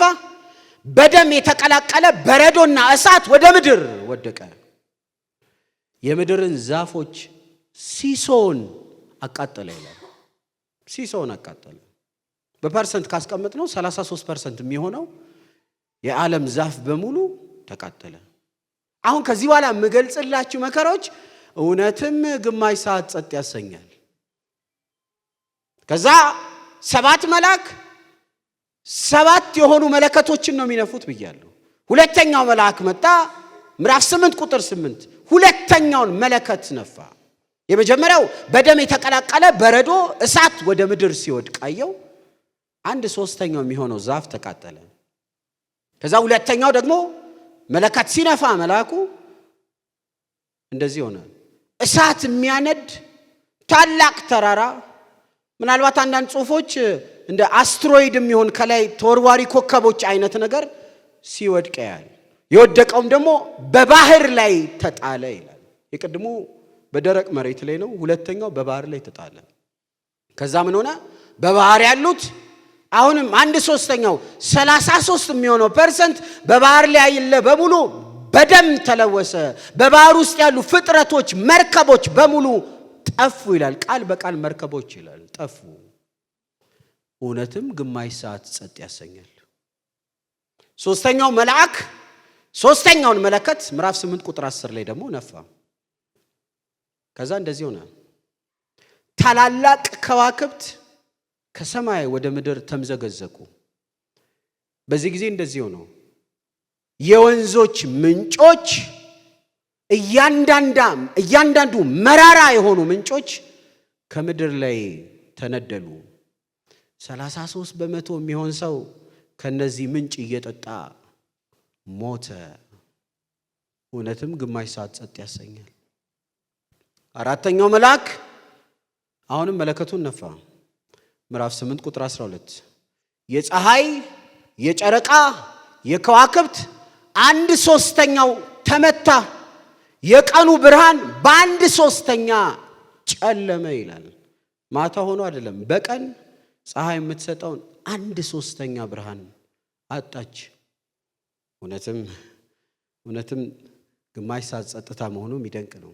Speaker 1: በደም የተቀላቀለ በረዶና እሳት ወደ ምድር ወደቀ። የምድርን ዛፎች ሲሶን አቃጠለ ይላል። ሲሶን አቃጠለ። በፐርሰንት ካስቀመጥ ነው 33% የሚሆነው የዓለም ዛፍ በሙሉ ተቃጠለ። አሁን ከዚህ በኋላ የምገልጽላችሁ መከራዎች እውነትም ግማሽ ሰዓት ጸጥ ያሰኛል። ከዛ 7 መልአክ 7 የሆኑ መለከቶችን ነው የሚነፉት ብያለሁ። ሁለተኛው መልአክ መጣ። ምዕራፍ 8 ቁጥር 8 ሁለተኛውን መለከት ነፋ። የመጀመሪያው በደም የተቀላቀለ በረዶ እሳት ወደ ምድር ሲወድቅ አየው። 1/3 የሚሆነው ዛፍ ተቃጠለ። ከዛ ሁለተኛው ደግሞ መለከት ሲነፋ መልአኩ እንደዚህ ሆነ። እሳት የሚያነድ ታላቅ ተራራ፣ ምናልባት አንዳንድ ጽሑፎች እንደ አስትሮይድ የሚሆን ከላይ ተወርዋሪ ኮከቦች አይነት ነገር ሲወድቅ ያያል። የወደቀውም ደግሞ በባህር ላይ ተጣለ ይላል። የቅድሙ በደረቅ መሬት ላይ ነው። ሁለተኛው በባህር ላይ ተጣለ። ከዛ ምን ሆነ? በባህር ያሉት አሁንም 1/3 33 የሚሆነው ፐርሰንት በባህር ላይ ያለ በሙሉ በደም ተለወሰ። በባህር ውስጥ ያሉ ፍጥረቶች መርከቦች በሙሉ ጠፉ ይላል። ቃል በቃል መርከቦች ይላል ጠፉ። እውነትም ግማሽ ሰዓት ጸጥ ያሰኛል። ሶስተኛው መልአክ ሶስተኛውን መለከት ምዕራፍ 8 ቁጥር 10 ላይ ደግሞ ነፋ። ከዛ እንደዚህ ሆነ። ታላላቅ ከዋክብት ከሰማይ ወደ ምድር ተምዘገዘቁ። በዚህ ጊዜ እንደዚህ ሆነ። የወንዞች ምንጮች እያንዳንዱ መራራ የሆኑ ምንጮች ከምድር ላይ ተነደሉ። 33% የሚሆን ሰው ከነዚህ ምንጭ እየጠጣ ሞተ። እውነትም ግማሽ ሰዓት ጸጥ ያሰኛል። አራተኛው መልአክ አሁንም መለከቱን ነፋ። ምዕራፍ 8 ቁጥር 12 የፀሐይ፣ የጨረቃ፣ የከዋክብት 1/3 ተመታ። የቀኑ ብርሃን በ1/3 ጨለመ ይላል። ማታ ሆኖ አይደለም፣ በቀን ፀሐይ የምትሰጠውን 1/3 ብርሃን አጣች። እውነትም ግማሽ ሰዓት ጸጥታ መሆኑ የሚደንቅ ነው።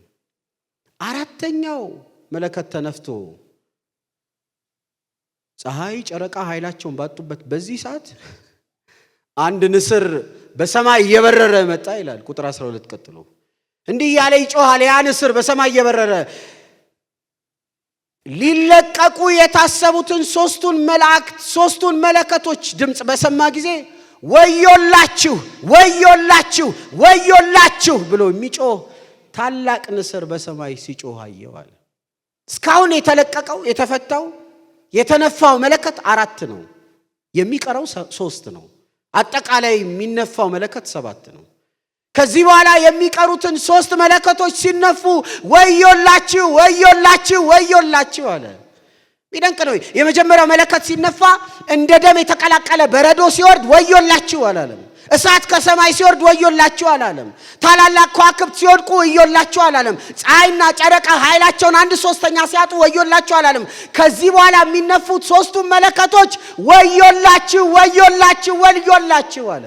Speaker 1: አራተኛው መለከት ተነፍቶ ፀሐይ፣ ጨረቃ ኃይላቸውን ባጡበት በዚህ ሰዓት አንድ ንስር በሰማይ እየበረረ መጣ ይላል። ቁጥር 12 ቀጥሎ እንዲህ ያለ ይጮሃል። ያ ንስር በሰማይ እየበረረ ሊለቀቁ የታሰቡትን ሶስቱን መለከቶች ድምፅ በሰማ ጊዜ ወዮላችሁ ወዮላችሁ ወዮላችሁ ብሎ የሚጮህ ታላቅ ንስር በሰማይ ሲጮህ አየዋል። እስካሁን የተለቀቀው የተፈታው የተነፋው መለከት 4 ነው። የሚቀረው 3 ነው። አጠቃላይ የሚነፋው መለከት 7 ነው። ከዚህ በኋላ የሚቀሩትን 3 መለከቶች ሲነፉ ወዮላችሁ ወዮላችሁ ወዮላችሁ አለ። ይደንቅ ነው። የመጀመሪያው መለከት ሲነፋ እንደ ደም የተቀላቀለ በረዶ ሲወርድ ወዮላችሁ አላለም። እሳት ከሰማይ ሲወርድ ወዮላችሁ አላለም። ታላላቅ ከዋክብት ሲወድቁ ወዮላችሁ አላለም። ፀሐይና ጨረቃ ኃይላቸውን 1/3 ሲያጡ ወዮላችሁ አላለም። ከዚህ በኋላ የሚነፉት 3ቱ መለከቶች ወዮላችሁ ወዮላችሁ ወዮላችሁ አለ።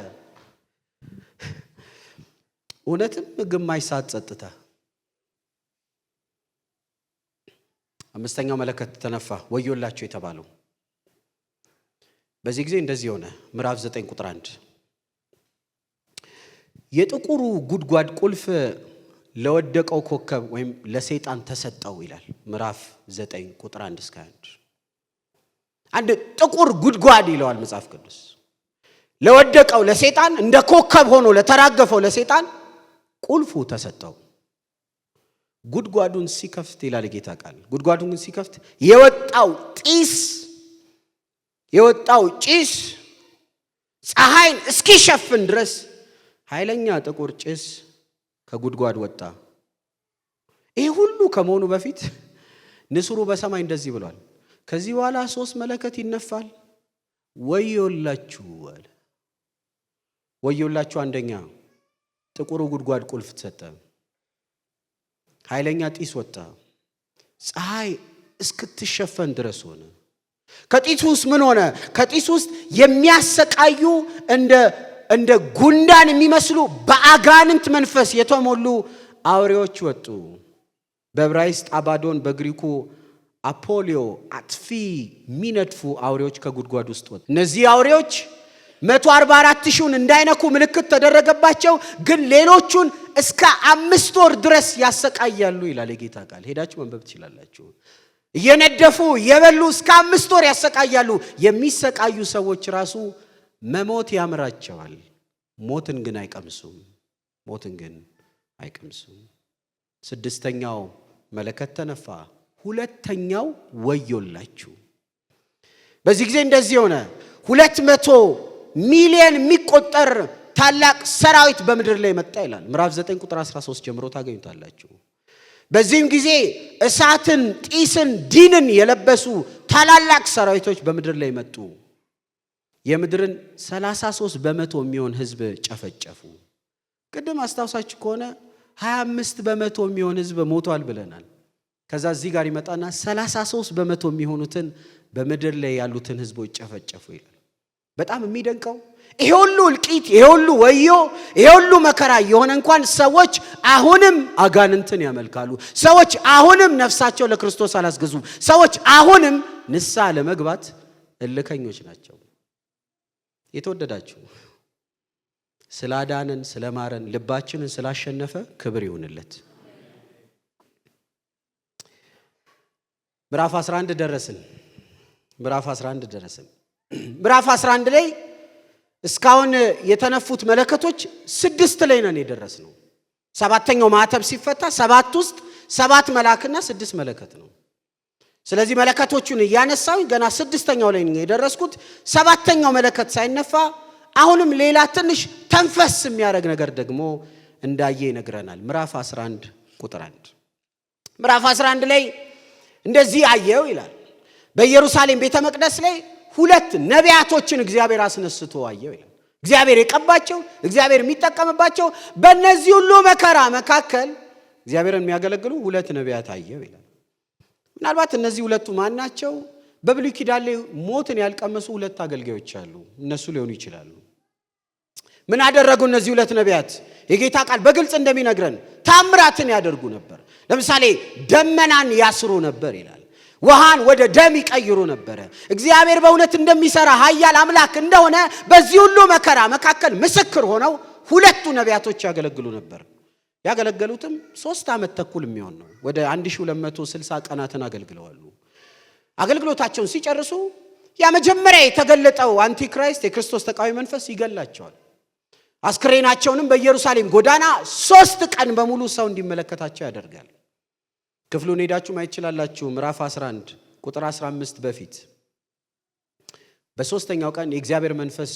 Speaker 1: እውነትም ግማሽ ሰዓት ጸጥታ። አምስተኛው መለከት ተነፋ፣ ወዮላችሁ የተባለው በዚህ ጊዜ እንደዚህ ሆነ። ምዕራፍ 9 ቁጥር 1 የጥቁሩ ጉድጓድ ቁልፍ ለወደቀው ኮከብ ወይም ለሰይጣን ተሰጠው ይላል። ምዕራፍ 9 ቁጥር 1 እስከ 1 አንድ ጥቁር ጉድጓድ ይለዋል መጽሐፍ ቅዱስ። ለወደቀው ለሰይጣን እንደ ኮከብ ሆኖ ለተራገፈው ለሰይጣን ቁልፉ ተሰጠው። ጉድጓዱን ሲከፍት ይላል ጌታ ቃል፣ ጉድጓዱን ሲከፍት የወጣው ጭስ ፀሐይን እስኪሸፍን ድረስ ኃይለኛ ጥቁር ጭስ ከጉድጓድ ወጣ። ይሄ ሁሉ ከመሆኑ በፊት ንስሩ በሰማይ እንደዚህ ብሏል፣ ከዚህ በኋላ 3 መለከት ይነፋል፣ ወዮላችሁ አለ። ወዮላችሁ አንደኛ ጥቁሩ ጉድጓድ ቁልፍ ተሰጠ፣ ኃይለኛ ጢስ ወጣ፣ ፀሐይ እስክትሸፈን ድረስ ሆነ። ከጢሱ ውስጥ ምን ሆነ? ከጢሱ ውስጥ የሚያሰቃዩ እንደ ጉንዳን የሚመስሉ በአጋንንት መንፈስ የተሞሉ አውሬዎች ወጡ። በዕብራይስጥ አባዶን፣ በግሪኩ አፖሊዮ፣ አጥፊ የሚነድፉ አውሬዎች ከጉድጓድ ውስጥ ወጡ። እነዚህ አውሬዎች 144,000 እንዳይነኩ ምልክት ተደረገባቸው፣ ግን ሌሎቹን እስከ 5 ወር ድረስ ያሰቃያሉ ይላል የጌታ ቃል። ሄዳችሁ መንበብ ትችላላችሁ። እየነደፉ የበሉ እስከ 5 ወር ያሰቃያሉ። የሚሰቃዩ ሰዎች ራሱ መሞት ያምራቸዋል፣ ሞትን ግን አይቀምሱም። 6ኛው መለከት ተነፋ፣ 2ኛው ወዮላችሁ። በዚህ ጊዜ እንደዚህ ሆነ፣ 200 ሚሊዮን የሚቆጠር ታላቅ ሰራዊት በምድር ላይ መጣ ይላል። ምዕራፍ 9 ቁጥር 13 ጀምሮ ታገኙታላችሁ። በዚህም ጊዜ እሳትን፣ ጢስን፣ ዲንን የለበሱ ታላላቅ ሰራዊቶች በምድር ላይ መጡ። የምድርን 33% የሚሆን ህዝብ ጨፈጨፉ። ቅድም አስታውሳችሁ ከሆነ 25% የሚሆን ህዝብ ሞቷል ብለናል። ከዛ እዚህ ጋር ይመጣና 33% የሚሆኑትን በምድር ላይ ያሉትን ህዝቦች ጨፈጨፉ ይላል። በጣም የሚደንቀው ይሄ ሁሉ እልቂት፣ ይሄ ሁሉ ወዮ፣ ይሄ ሁሉ መከራ የሆነ እንኳን ሰዎች አሁንም አጋንንትን ያመልካሉ። ሰዎች አሁንም ነፍሳቸው ለክርስቶስ አላስገዙም። ሰዎች አሁንም ንስሐ ለመግባት እልከኞች ናቸው። የተወደዳችሁ ስላዳነን ስለማረን ልባችንን ስላሸነፈ ክብር ይሁንለት። ምዕራፍ 11 ደረስን። ምዕራፍ 11 ላይ እስካሁን የተነፉት መለከቶች 6 ላይ ነን የደረስነው። 7ኛው ማዕተብ ሲፈታ 7 ውስጥ 7 መላክና 6 መለከት ነው። ስለዚህ መለከቶቹን እያነሳሁኝ ገና 6ኛው ላይ ነው የደረስኩት። 7ኛው መለከት ሳይነፋ አሁንም ሌላ ትንሽ ተንፈስ የሚያደርግ ነገር ደግሞ እንዳየ ይነግረናል። ምዕራፍ 11 ቁጥር 1 ምዕራፍ 11 ላይ እንደዚህ አየው ይላል። በኢየሩሳሌም ቤተ መቅደስ ላይ 2 ነቢያቶችን እግዚአብሔር አስነስቶ አየው ይላል። እግዚአብሔር የቀባቸው፣ እግዚአብሔር የሚጠቀምባቸው በእነዚህ ሁሉ መከራ መካከል እግዚአብሔርን የሚያገለግሉ 2 ነቢያት አየው ይላል። ምናልባት እነዚህ 2ቱ ማን ናቸው? በብሉይ ኪዳን ላይ ሞትን ያልቀመሱ 2 አገልጋዮች አሉ። እነሱ ሊሆኑ ይችላሉ። ምን አደረጉ እነዚህ 2 ነቢያት? የጌታ ቃል በግልጽ እንደሚነግረን ታምራትን ያደርጉ ነበር። ለምሳሌ ደመናን ያስሩ ነበር ይላል። ውሃን ወደ ደም ይቀይሩ ነበር። እግዚአብሔር በእውነት እንደሚሰራ ኃያል አምላክ እንደሆነ በዚህ ሁሉ መከራ መካከል ምስክር ሆነው 2ቱ ነቢያቶች ያገለግሉ ነበር። ያገለገሉትም 3 ዓመት ተኩል የሚሆን ነው። ወደ 1260 ቀናትን አገልግለዋል። አገልግሎታቸውን ሲጨርሱ ያ መጀመሪያ የተገለጠው አንቲክራይስት የክርስቶስ ተቃዋሚ መንፈስ ይገላቸዋል። አስክሬናቸውንም በኢየሩሳሌም ጎዳና 3 ቀን በሙሉ ሰው እንዲመለከታቸው ያደርጋል። ክፍሉን ሄዳችሁ ማየት ትችላላችሁ። ምዕራፍ 11 ቁጥር 15 በፊት በ3ኛው ቀን የእግዚአብሔር መንፈስ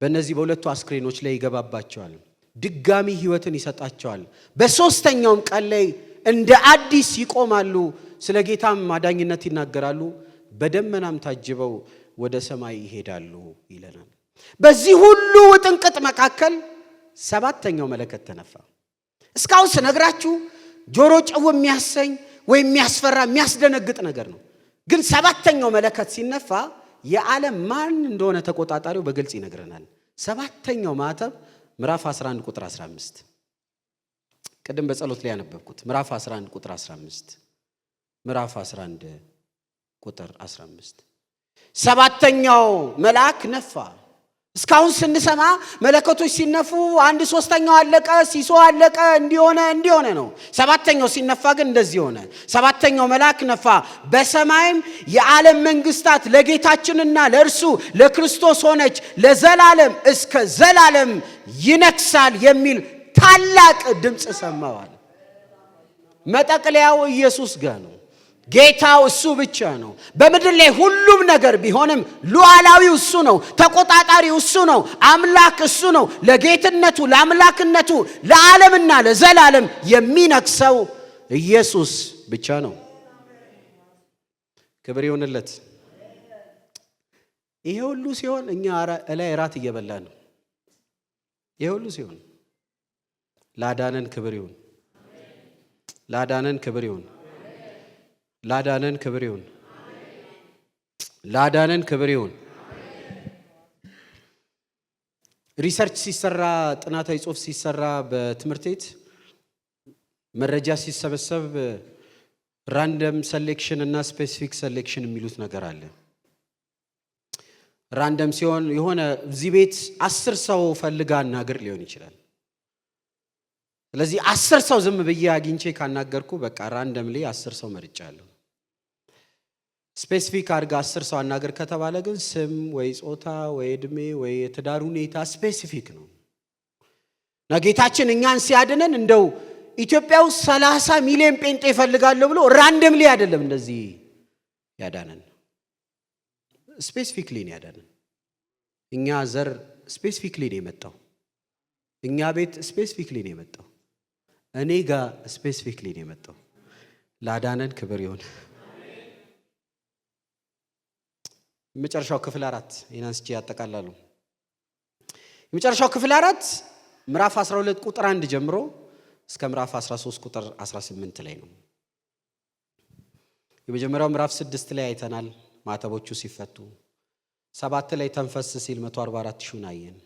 Speaker 1: በእነዚህ በ2ቱ አስክሬኖች ላይ ይገባባቸዋል። ድጋሚ ህይወትን ይሰጣቸዋል። በ3ኛውም ቀን ላይ እንደ አዲስ ይቆማሉ፣ ስለ ጌታም ማዳኝነት ይናገራሉ፣ በደመናም ታጅበው ወደ ሰማይ ይሄዳሉ ይለናል። በዚህ ሁሉ ውጥንቅጥ መካከል 7ኛው መለከት ተነፋ። እስካሁን ስነግራችሁ ጆሮ ጨው የሚያሰኝ ወይ የሚያስፈራ የሚያስደነግጥ ነገር ነው። ግን 7ኛው መለከት ሲነፋ የዓለም ማን እንደሆነ ተቆጣጣሪው በግልጽ ይነግረናል። 7ኛው ማዕተብ ምዕራፍ 11 ቁጥር 15 ቅድም በጸሎት ላይ ያነበብኩት ምዕራፍ 11 ቁጥር 15 ምዕራፍ 11 ቁጥር 15 ሰባተኛው መልአክ ነፋ። እስካሁን ስንሰማ መለከቶች ሲነፉ 1/3 አለቀ፣ ሲሶ አለቀ፣ እንዲሆነ ነው። ሰባተኛው ሲነፋ ግን እንደዚህ ሆነ። ሰባተኛው መልአክ ነፋ፣ በሰማይም የዓለም መንግስታት ለጌታችንና ለእርሱ ለክርስቶስ ሆነች፣ ለዘላለም እስከ ዘላለም ይነግሣል የሚል ታላቅ ድምፅ ሰማዋል። መጠቅለያው ኢየሱስ ጋር ነው። ጌታው እሱ ብቻ ነው። በምድር ላይ ሁሉም ነገር ቢሆንም ሉዓላዊው እሱ ነው። ተቆጣጣሪው እሱ ነው። አምላክ እሱ ነው። ለጌትነቱ ለአምላክነቱ ለዓለምና ለዘላለም የሚነግሰው ኢየሱስ ብቻ ነው። ክብር ይሁንለት። ይሄ ሁሉ ሲሆን እኛ ላይ ራት እየበላን ነው። ይሄ ሁሉ ሲሆን ላዳነን ክብር ይሁን። ላዳነን ክብር ይሁን። ላዳነን ክብር ይሁን። ላዳነን ክብር ይሁን። ሪሰርች ሲሰራ ጥናታዊ ጽሑፍ ሲሰራ በትምህርት ቤት መረጃ ሲሰበሰብ ራንደም ሴሌክሽን እና ስፔሲፊክ ሴሌክሽን የሚሉት ነገር አለ። ራንደም ሲሆን የሆነ እዚህ ቤት 10 ሰው ፈልጋ አናግር ሊሆን ይችላል። ስለዚህ 10 ሰው ዝም ብዬ አግኝቼ ካናገርኩ በቃ ራንደምሊ 10 ሰው መርጫለሁ። ስፔሲፊክ አድርጋ 10 ሰው አናገር ከተባለ ግን ስም ወይ ጾታ ወይ እድሜ ወይ የትዳር ሁኔታ ስፔሲፊክ ነው። እና ጌታችን እኛን ሲያድነን እንደው ኢትዮጵያ ውስጥ 30 ሚሊዮን ጴንጤ ይፈልጋለሁ ብሎ ራንደምሊ አይደለም እንደዚህ ያዳነን። ስፔሲፊክሊ ነው ያዳነን። እኛ ዘር ስፔሲፊክሊ ነው የመጣው። እኛ ቤት ስፔሲፊክሊ ነው የመጣው። እኔ ጋር ስፔሲፊክሊ ነው የመጣው። ላዳነን ክብር ይሁን። የመጨረሻው ክፍል 4 ይናንስቺ ያጠቃላሉ። የመጨረሻው ክፍል 4 ምዕራፍ 12 ቁጥር 1 ጀምሮ እስከ ምዕራፍ 13 ቁጥር 18 ላይ ነው። የመጀመሪያው ምዕራፍ 6 ላይ አይተናል ማተቦቹ ሲፈቱ። 7 ላይ ተንፈስ ሲል 144 ሺህ አየን።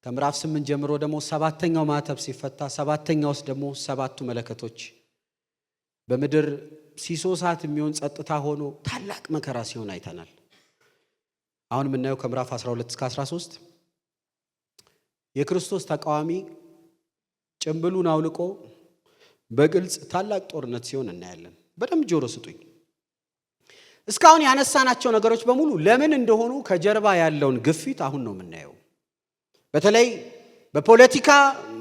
Speaker 1: ከምዕራፍ 8 ጀምሮ ደግሞ 7ኛው ማተብ ሲፈታ 7ኛው ውስጥ ደግሞ 7ቱ መለከቶች በምድር ሲሶ ሰዓት የሚሆን ጸጥታ ሆኖ ታላቅ መከራ ሲሆን አይተናል። አሁን የምናየው ከምዕራፍ 12 እስከ 13 የክርስቶስ ተቃዋሚ ጭምብሉን አውልቆ በግልጽ ታላቅ ጦርነት ሲሆን እናያለን። በደንብ ጆሮ ስጡኝ። እስካሁን ያነሳናቸው ነገሮች በሙሉ ለምን እንደሆኑ ከጀርባ ያለውን ግፊት አሁን ነው የምናየው። በተለይ በፖለቲካ፣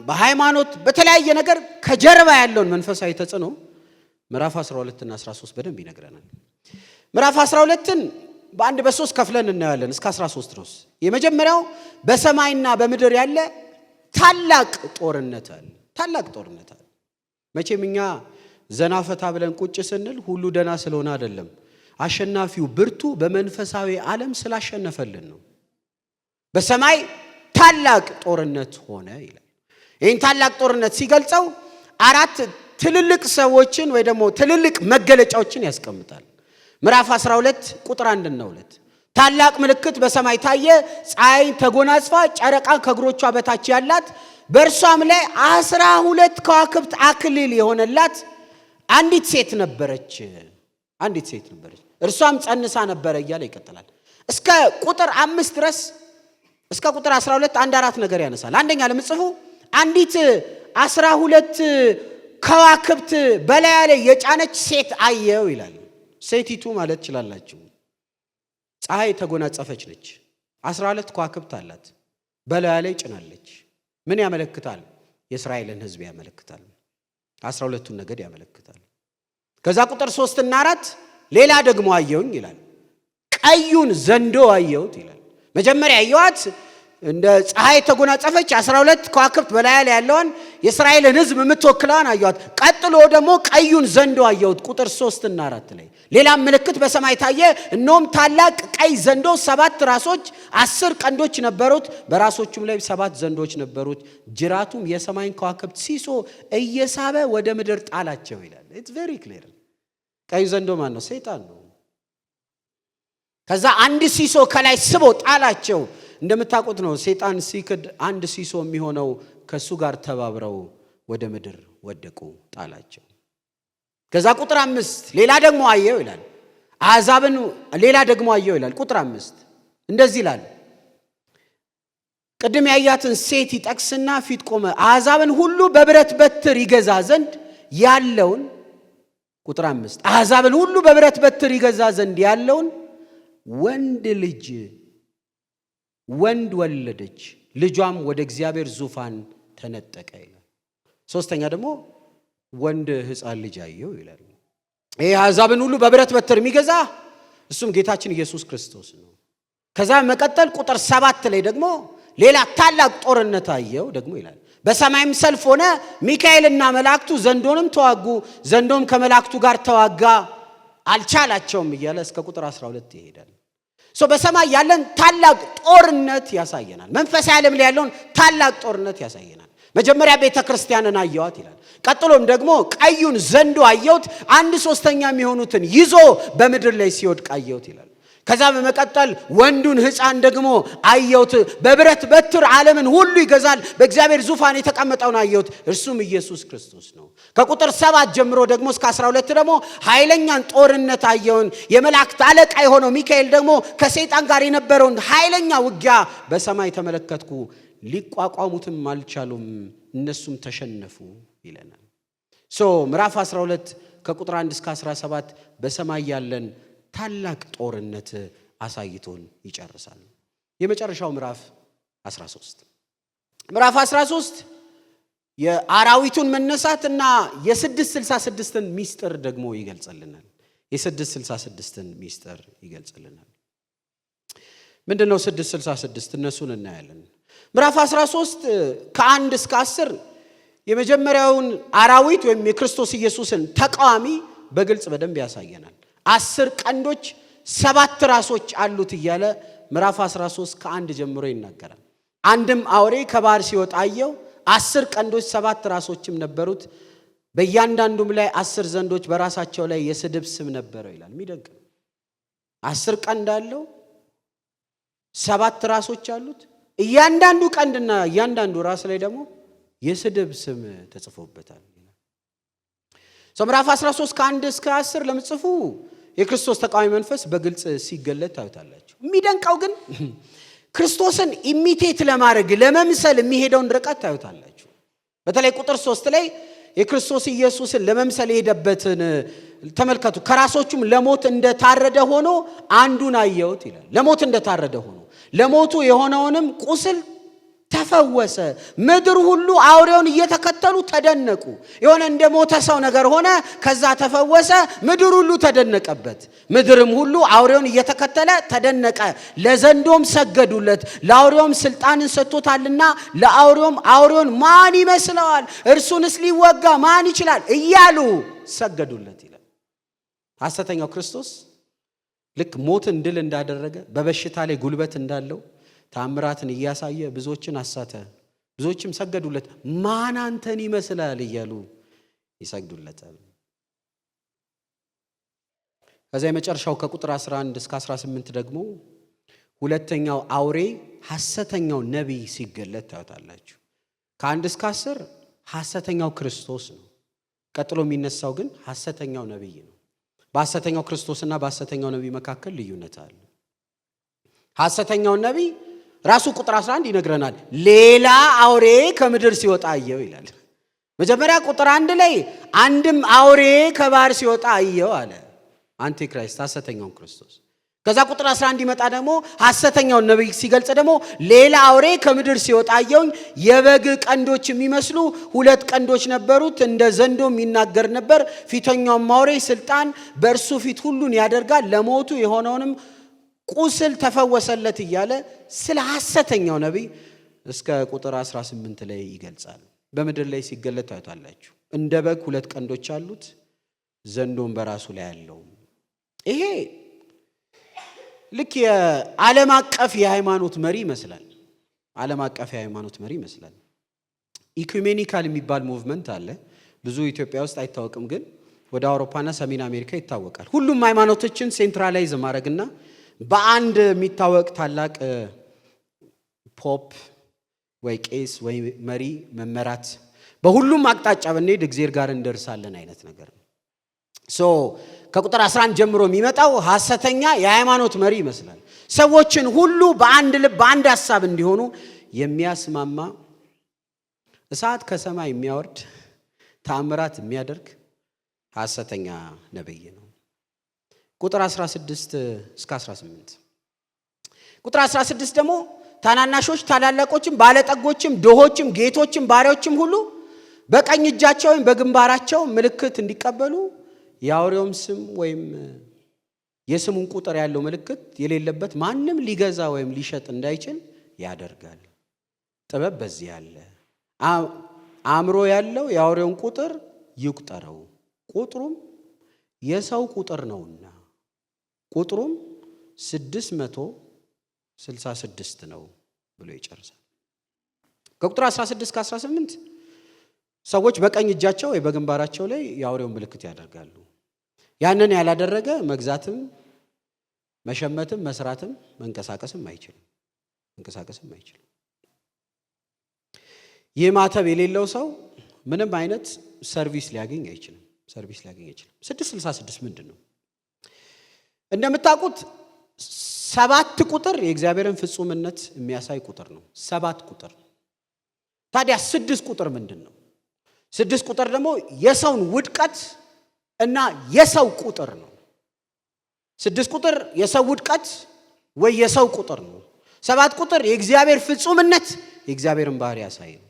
Speaker 1: በሃይማኖት፣ በተለያየ ነገር ከጀርባ ያለውን መንፈሳዊ ተጽዕኖ ምዕራፍ 12 እና 13 በደንብ ይነግረናል። ምዕራፍ 12ን በአንድ በሶስት ከፍለን እናያለን እስከ 13 ድረስ። የመጀመሪያው በሰማይና በምድር ያለ ታላቅ ጦርነት አለ። ታላቅ ጦርነት አለ። መቼም እኛ ዘናፈታ ብለን ቁጭ ስንል ሁሉ ደና ስለሆነ አይደለም። አሸናፊው ብርቱ በመንፈሳዊ ዓለም ስላሸነፈልን ነው። በሰማይ ታላቅ ጦርነት ሆነ ይላል። ይህን ታላቅ ጦርነት ሲገልጸው 4 ትልልቅ ሰዎችን ወይ ደግሞ ትልልቅ መገለጫዎችን ያስቀምጣል። ምዕራፍ 12 ቁጥር 1 እና 2 ታላቅ ምልክት በሰማይ ታየ፣ ፀሐይን ተጎናጽፋ ጨረቃ ከእግሮቿ በታች ያላት፣ በእርሷም ላይ 12 ከዋክብት አክሊል የሆነላት አንዲት ሴት ነበረች። እርሷም ጸንሳ ነበረ እያለ ይቀጥላል። እስከ ቁጥር 5 ድረስ እስከ ቁጥር 12 አንድ 4 ነገር ያነሳል። አንደኛ ለምጽፉ አንዲት 12 ከዋክብት በላያ ላይ የጫነች ሴት አየው ይላል። ሴቲቱ ማለት ይችላልላችሁ ፀሐይ ተጎናጸፈች ነች። 12 ከዋክብት አላት፣ በላያ ላይ ጭናለች። ምን ያመለክታል? የእስራኤልን ሕዝብ ያመለክታል። 12ቱን ነገድ ያመለክታል። ከዛ ቁጥር 3 እና 4 ሌላ ደግሞ አየውኝ ይላል። ቀዩን ዘንዶ አየውት ይላል። መጀመሪያ አየዋት እንደ ፀሐይ ተጎናጸፈች 12 ከዋክብት በላያ ላይ ያለውን የእስራኤልን ሕዝብ የምትወክለውን አየዋት። ቀጥሎ ደግሞ ቀዩን ዘንዶ አየውት ቁጥር 3 እና 4 ላይ። ሌላም ምልክት በሰማይ ታየ፣ እነሆም ታላቅ ቀይ ዘንዶ 7 ራሶች 10 ቀንዶች ነበሩት፣ በራሶቹም ላይ 7 ዘንዶች ነበሩት። ጅራቱም የሰማይን ከዋክብት ሲሶ እየሳበ ወደ ምድር ጣላቸው ይላል። ኢትስ ቬሪ ክሊር። ቀዩ ዘንዶ ማን ነው? ሰይጣን ነው። ከዛ አንድ ሲሶ ከላይ ስቦ ጣላቸው። እንደምታውቁት ነው ሰይጣን ሲክድ አንድ ሲሶ የሚሆነው ከሱ ጋር ተባብረው ወደ ምድር ወደቁ፣ ጣላቸው። ከዛ ቁጥር 5 ሌላ ደግሞ አየው ይላል። አሕዛብን ሌላ ደግሞ አየው ይላል። ቁጥር 5 እንደዚህ ይላል። ቅድም ያያትን ሴት ይጠቅስና ፊት ቆመ። አሕዛብን ሁሉ በብረት በትር ይገዛ ዘንድ ያለውን ቁጥር 5 አሕዛብን ሁሉ በብረት በትር ይገዛ ዘንድ ያለውን ወንድ ልጅ ወንድ ወለደች፣ ልጇም ወደ እግዚአብሔር ዙፋን ተነጠቀ ይላል። ሶስተኛ ደግሞ ወንድ ሕፃን ልጅ አየው ይላል። ይሄ አሕዛብን ሁሉ በብረት በትር የሚገዛ እሱም ጌታችን ኢየሱስ ክርስቶስ ነው። ከዛ መቀጠል ቁጥር 7 ላይ ደግሞ ሌላ ታላቅ ጦርነት አየው ደግሞ ይላል። በሰማይም ሰልፍ ሆነ፣ ሚካኤልና መላእክቱ ዘንዶንም ተዋጉ፣ ዘንዶም ከመላእክቱ ጋር ተዋጋ፣ አልቻላቸውም እያለ እስከ ቁጥር 12 ይሄዳል። በሰማይ ያለን ታላቅ ጦርነት ያሳየናል። መንፈሳዊ ዓለም ላይ ያለውን ታላቅ ጦርነት ያሳየናል። መጀመሪያ ቤተ ክርስቲያንን አየዋት ይላል። ቀጥሎም ደግሞ ቀዩን ዘንዶ አየሁት፣ 1/3 የሚሆኑትን ይዞ በምድር ላይ ሲወድቅ አየሁት ይላል። ከዛ በመቀጠል ወንዱን ሕፃን ደግሞ አየሁት፣ በብረት በትር ዓለምን ሁሉ ይገዛል፣ በእግዚአብሔር ዙፋን የተቀመጠውን አየሁት፣ እርሱም ኢየሱስ ክርስቶስ ነው። ከቁጥር 7 ጀምሮ ደግሞ እስከ 12 ደግሞ ኃይለኛን ጦርነት አየውን። የመላእክት አለቃ የሆነው ሚካኤል ደግሞ ከሰይጣን ጋር የነበረውን ኃይለኛ ውጊያ በሰማይ ተመለከትኩ፣ ሊቋቋሙትም አልቻሉም፣ እነሱም ተሸነፉ ይለናል። ምዕራፍ 12 ከቁጥር 1 እስከ 17 በሰማይ ያለን ታላቅ ጦርነት አሳይቶን ይጨርሳል። የመጨረሻው ምዕራፍ 13 የአራዊቱን መነሳትና የ666ን ሚስጥር ደግሞ ይገልጽልናል። የ666ን ሚስጥር ይገልጽልናል። ምንድነው 666? እነሱን እናያለን። ምዕራፍ 13 ከ1 እስከ 10 የመጀመሪያውን አራዊት ወይም የክርስቶስ ኢየሱስን ተቃዋሚ በግልጽ በደንብ ያሳየናል። 10 ቀንዶች 7 ራሶች አሉት እያለ ምዕራፍ 13 ከ1 ጀምሮ ይናገራል። አንድም አውሬ ከባህር ሲወጣ አየሁ፣ 10 ቀንዶች 7 ራሶችም ነበሩት፣ በእያንዳንዱም ላይ 10 ዘንዶች በራሳቸው ላይ የስድብ ስም ነበረው ይላል። የሚደንቅ 10 ቀንድ አለው፣ 7 ራሶች አሉት። እያንዳንዱ ቀንድና እያንዳንዱ ራስ ላይ ደግሞ የስድብ ስም ተጽፎበታል። ምዕራፍ 13 ከ1 እስከ 10 ለምጽፉ የክርስቶስ ተቃዋሚ መንፈስ በግልጽ ሲገለጥ ታዩታላችሁ። የሚደንቀው ግን ክርስቶስን ኢሚቴት ለማድረግ ለመምሰል የሚሄደውን ርቀት ታዩታላችሁ። በተለይ ቁጥር 3 ላይ የክርስቶስ ኢየሱስን ለመምሰል የሄደበትን ተመልከቱ። ከራሶቹም ለሞት እንደታረደ ሆኖ አንዱን አየሁት ይላል። ለሞት እንደታረደ ሆኖ ለሞቱ የሆነውንም ቁስል ተፈወሰ። ምድር ሁሉ አውሬውን እየተከተሉ ተደነቁ። የሆነ እንደ ሞተ ሰው ነገር ሆነ፣ ከዛ ተፈወሰ። ምድር ሁሉ ተደነቀበት። ምድርም ሁሉ አውሬውን እየተከተለ ተደነቀ። ለዘንዶም ሰገዱለት፣ ለአውሬውም ስልጣንን ሰጥቶታልና አውሬውን ማን ይመስለዋል? እርሱንስ ሊወጋ ማን ይችላል? እያሉ ሰገዱለት ይላል። ሐሰተኛው ክርስቶስ ልክ ሞትን ድል እንዳደረገ፣ በበሽታ ላይ ጉልበት እንዳለው ታምራትን እያሳየ ብዙዎችን አሳተ። ብዙዎችም ሰገዱለት። ማን አንተን ይመስላል እያሉ ይሰግዱለታል። ከዛ የመጨረሻው ከቁጥር 11 እስከ 18 ደግሞ ሁለተኛው አውሬ ሐሰተኛው ነቢይ ሲገለጥ ታዩታላችሁ። ከ1 እስከ 10 ሐሰተኛው ክርስቶስ ነው። ቀጥሎ የሚነሳው ግን ሐሰተኛው ነቢይ ነው። በሐሰተኛው ክርስቶስና በሐሰተኛው ነቢይ መካከል ልዩነት አለ። ሐሰተኛው ነቢይ ራሱ ቁጥር 11 ይነግረናል። ሌላ አውሬ ከምድር ሲወጣ አየው ይላል። መጀመሪያ ቁጥር 1 ላይ አንድም አውሬ ከባህር ሲወጣ አየው አለ። አንቲክራይስት ሐሰተኛውን ክርስቶስ። ከዛ ቁጥር 11 ይመጣ ደግሞ ሐሰተኛውን ነቢይ ሲገልጽ ደግሞ ሌላ አውሬ ከምድር ሲወጣ አየውኝ፣ የበግ ቀንዶች የሚመስሉ 2 ቀንዶች ነበሩት፣ እንደ ዘንዶም ይናገር ነበር። ፊተኛውም አውሬ ስልጣን በእርሱ ፊት ሁሉን ያደርጋል፣ ለሞቱ የሆነውንም ቁስል ተፈወሰለት እያለ ስለ ሐሰተኛው ነቢይ እስከ ቁጥር 18 ላይ ይገልጻል። በምድር ላይ ሲገለጥ ታዩታላችሁ። እንደ በግ 2 ቀንዶች አሉት፣ ዘንዶም በራሱ ላይ ያለው። ይሄ ልክ የዓለም አቀፍ የሃይማኖት መሪ ይመስላል። ዓለም አቀፍ የሃይማኖት መሪ ይመስላል። ኢኩሜኒካል የሚባል ሙቭመንት አለ። ብዙ ኢትዮጵያ ውስጥ አይታወቅም፣ ግን ወደ አውሮፓና ሰሜን አሜሪካ ይታወቃል። ሁሉም ሃይማኖቶችን ሴንትራላይዝ ማድረግና በአንድ የሚታወቅ ታላቅ ፖፕ ወይ ቄስ ወይ መሪ መመራት፣ በሁሉም አቅጣጫ ብንሄድ እግዚአብሔር ጋር እንደርሳለን አይነት ነገር ነው። ከቁጥር 11 ጀምሮ የሚመጣው ሐሰተኛ የሃይማኖት መሪ ይመስላል። ሰዎችን ሁሉ በአንድ ልብ በአንድ ሐሳብ እንዲሆኑ የሚያስማማ እሳት ከሰማይ የሚያወርድ ተአምራት የሚያደርግ ሐሰተኛ ነብይ ነው። ቁጥር 16 እስከ 18 ቁጥር 16 ደግሞ ታናናሾች ታላላቆችም ባለጠጎችም ድሆችም ጌቶችም ባሪያዎችም ሁሉ በቀኝ እጃቸው ወይም በግንባራቸው ምልክት እንዲቀበሉ የአውሬውም ስም ወይም የስሙን ቁጥር ያለው ምልክት የሌለበት ማንም ሊገዛ ወይም ሊሸጥ እንዳይችል ያደርጋል። ጥበብ በዚህ ያለ አእምሮ ያለው የአውሬውን ቁጥር ይቁጠረው፣ ቁጥሩም የሰው ቁጥር ነውና ቁጥሩም 666 ነው ብሎ ይጨርሳል። ከቁጥር 16 እስከ 18 ሰዎች በቀኝ እጃቸው ወይ በግንባራቸው ላይ የአውሬውን ምልክት ያደርጋሉ። ያንን ያላደረገ መግዛትም መሸመትም መስራትም መንቀሳቀስም አይችልም። ይህ ማተብ የሌለው ሰው ምንም አይነት ሰርቪስ ሊያገኝ አይችልም። 666 ምንድን ነው? እንደምታውቁት 7 ቁጥር የእግዚአብሔርን ፍጹምነት የሚያሳይ ቁጥር ነው። 7 ቁጥር። ታዲያ 6 ቁጥር ምንድን ነው? 6 ቁጥር ደግሞ የሰውን ውድቀት እና የሰው ቁጥር ነው። 6 ቁጥር የሰው ውድቀት ወይ የሰው ቁጥር ነው። 7 ቁጥር የእግዚአብሔር ፍጹምነት የእግዚአብሔርን ባህሪ ያሳይ ነው።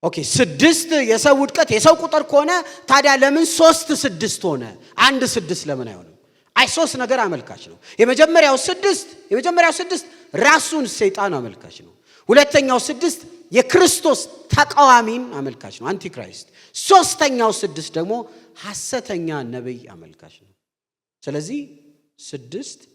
Speaker 1: ኦኬ 6 የሰው ውድቀት የሰው ቁጥር ከሆነ ታዲያ ለምን 3 6 ሆነ? 1 6 ለምን አይሆንም? 3 ነገር አመልካች ነው። የመጀመሪያው 6 ራሱን ሰይጣን አመልካች ነው። ሁለተኛው 6 የክርስቶስ ተቃዋሚን አመልካች ነው፣ አንቲክራይስት። ሶስተኛው 6 ደግሞ ሐሰተኛ ነብይ አመልካች ነው። ስለዚህ 6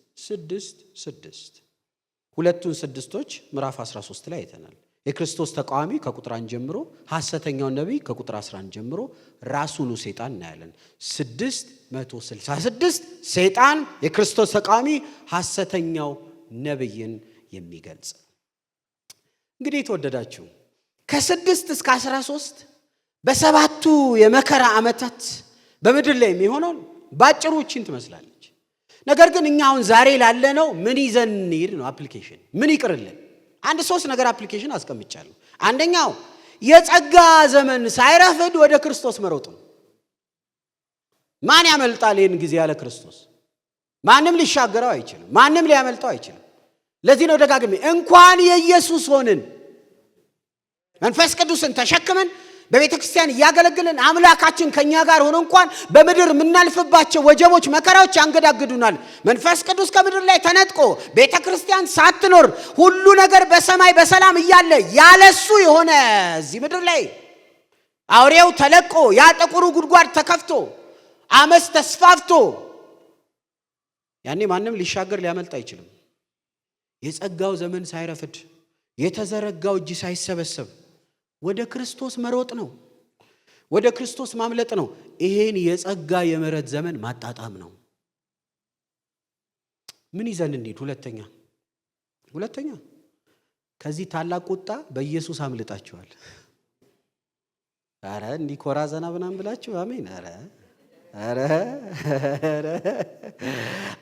Speaker 1: ሁለቱን 6ቶች ምዕራፍ 13 ላይ አይተናል። የክርስቶስ ተቃዋሚ ከቁጥር 1 ጀምሮ፣ ሐሰተኛው ነብይ ከቁጥር 11 ጀምሮ፣ ራሱኑ ሰይጣን እናያለን። 666 ሰይጣን የክርስቶስ ተቃዋሚ ሐሰተኛው ነብይን የሚገልጽ። እንግዲህ ተወደዳችሁ ከ6 እስከ 13 በሰባቱ የመከራ ዓመታት በምድር ላይ የሚሆነው ባጭሩ እቺን ትመስላለች። ነገር ግን እኛ አሁን ዛሬ ላለነው ምን ይዘን እንሂድ ነው አፕሊኬሽን። ምን ይቅርልን? 3 ነገር አፕሊኬሽን አስቀምጫለሁ። አንደኛው የጸጋ ዘመን ሳይረፍድ ወደ ክርስቶስ መሮጥ ነው። ማን ያመልጣል? ይህን ጊዜ ያለ ክርስቶስ ማንም ሊሻገረው አይችልም። ማንም ሊያመልጠው አይችልም። ለዚህ ነው ደጋግሜ እንኳን የኢየሱስ ሆንን መንፈስ ቅዱስን ተሸክመን በቤተ ክርስቲያን እያገለግልን አምላካችን ከኛ ጋር ሆኖ እንኳን በምድር የምናልፍባቸው ወጀቦች፣ መከራዎች ያንገዳግዱናል። መንፈስ ቅዱስ ከምድር ላይ ተነጥቆ ቤተ ክርስቲያን ሳትኖር ሁሉ ነገር በሰማይ በሰላም እያለ ያለሱ የሆነ እዚህ ምድር ላይ አውሬው ተለቆ ያ ጥቁሩ ጉድጓድ ተከፍቶ አመፅ ተስፋፍቶ ያኔ ማንም ሊሻገር ሊያመልጥ አይችልም። የጸጋው ዘመን ሳይረፍድ የተዘረጋው እጅ ሳይሰበሰብ ወደ ክርስቶስ መሮጥ ነው። ወደ ክርስቶስ ማምለጥ ነው። ይሄን የጸጋ የምሕረት ዘመን ማጣጣም ነው። ምን ይዘን እንሂድ? ሁለተኛ ከዚህ ታላቅ ቁጣ በኢየሱስ አምልጣችኋል። አረ እንዲህ ኮራ ዘና ምናምን ብላችሁ አሜን። አረ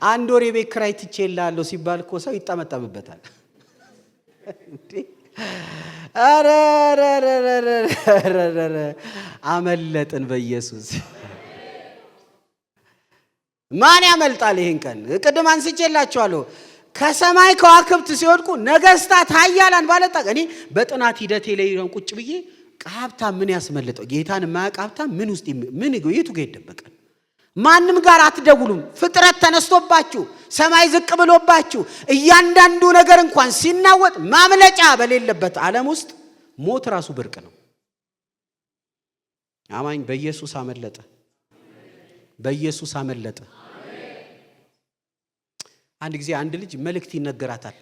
Speaker 1: 1 ወር የቤት ኪራይ ትቼላለሁ ሲባል እኮ ሰው ይጠመጠምበታል። አረ አመለጥን በኢየሱስ። ማን ያመልጣል ይሄን ቀን? ቅድም አንስቼላችኋለሁ። ከሰማይ ከዋክብት ሲወድቁ ነገስታት፣ ኃያላን፣ ባለጠጋ እኔ በጥናት ሂደቴ ላይ ቁጭ ብዬ ሀብታም ምን ያስመልጠው? ጌታን የማያውቅ ሀብታም ምን ውስጥ የቱ ጋር ይደበቃል? ማንም ጋር አትደውሉም። ፍጥረት ተነስቶባችሁ ሰማይ ዝቅ ብሎባችሁ እያንዳንዱ ነገር እንኳን ሲናወጥ ማምለጫ በሌለበት ዓለም ውስጥ ሞት ራሱ ብርቅ ነው። አማኝ በኢየሱስ አመለጠ። አንድ ጊዜ አንድ ልጅ መልእክት ይነገራታል።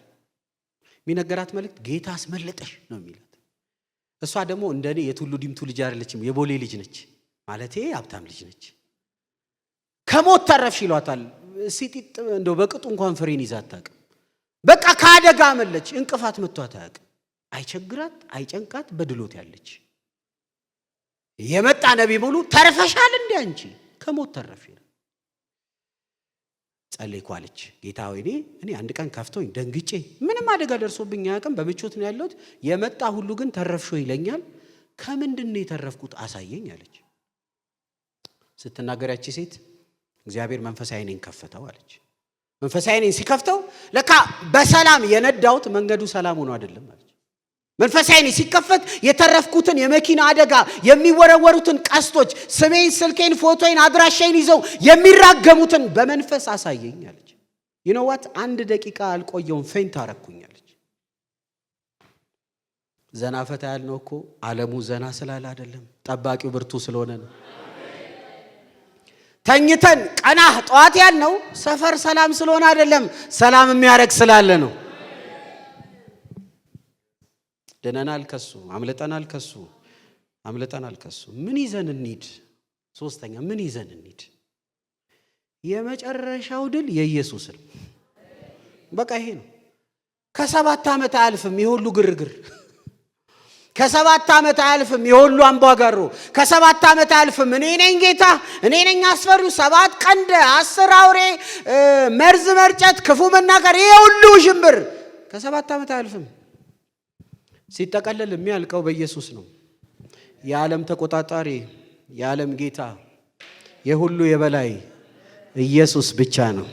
Speaker 1: የሚነገራት መልእክት ጌታ አስመለጠሽ ነው የሚላት። እሷ ደግሞ እንደኔ የቱሉ ዲምቱ ልጅ አይደለችም፣ የቦሌ ልጅ ነች። ማለቴ ሀብታም ልጅ ነች። ከሞት ተረፍሽ ይሏታል። ሲጢጥ እንደው በቅጡ እንኳን ፍሬን ይዛ አታውቅም። በቃ ከአደጋ አመለች። እንቅፋት መቷት አያውቅም። አይቸግራት አይጨንቃት በድሎት ያለች። የመጣ ነቢይ ሙሉ ተርፈሻል እንዴ አንቺ ከሞት ተረፍ ይላል። ጸለይኩ አለች። ጌታ ሆይ እኔ አንድ ቀን ከፍቶኝ ደንግጬ ምንም አደጋ ደርሶብኝ አያውቅም፣ በምቾት ነው ያለሁት። የመጣ ሁሉ ግን ተረፍሽው ይለኛል። ከምንድን ነው የተረፍኩት አሳየኝ አለች። ስትናገር ያቺ ሴት እግዚአብሔር መንፈሳዊ ዓይኔን ከፈተው አለች። መንፈሳዊ ዓይኔን ሲከፍተው ለካ በሰላም የነዳሁት መንገዱ ሰላም ሆኖ አይደለም አለች። መንፈሳዊ ዓይኔ ሲከፈት የተረፍኩትን የመኪና አደጋ፣ የሚወረወሩትን ቀስቶች፣ ስሜን፣ ስልኬን፣ ፎቶዬን፣ አድራሻዬን ይዘው የሚራገሙትን በመንፈስ አሳየኝ አለች። you know what አንድ ደቂቃ አልቆየውም፣ ፌንት አረኩኝ አለች። ዘና ፈታ ያልነው እኮ ዓለሙ ዘና ስላለ አይደለም፣ ጠባቂው ብርቱ ስለሆነ ነው። ተኝተን ቀና ጠዋት ያልነው ሰፈር ሰላም ስለሆነ አይደለም፣ ሰላም የሚያረግ ስላለ ነው። ደነናል ከሱ፣ አምልጠናል ከሱ። ምን ይዘን እንሂድ? ሶስተኛ ምን ይዘን እንሂድ? የመጨረሻው ድል የኢየሱስ ነው። በቃ ይሄ ነው። ከ7 ዓመት አያልፍም የሁሉ ግርግር፣ ከ7 ዓመት አያልፍም የሁሉ አምባጓሮ፣ ከ7 ዓመት አያልፍም እኔ ነኝ ጌታ፣ እኔ ነኝ አስፈሪው፣ 7 ቀንድ 10 አውሬ፣ መርዝ መርጨት፣ ክፉ መናገር፣ ይሄ ሁሉ ሽምብር ከ7 ዓመት አያልፍም። ሲጠቀለል የሚያልቀው በኢየሱስ ነው። የዓለም ተቆጣጣሪ፣ የዓለም ጌታ፣ የሁሉ የበላይ ኢየሱስ ብቻ ነው።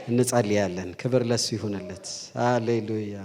Speaker 1: እንጸልያለን። ክብር ለሱ ይሁንለት። ሃሌሉያ።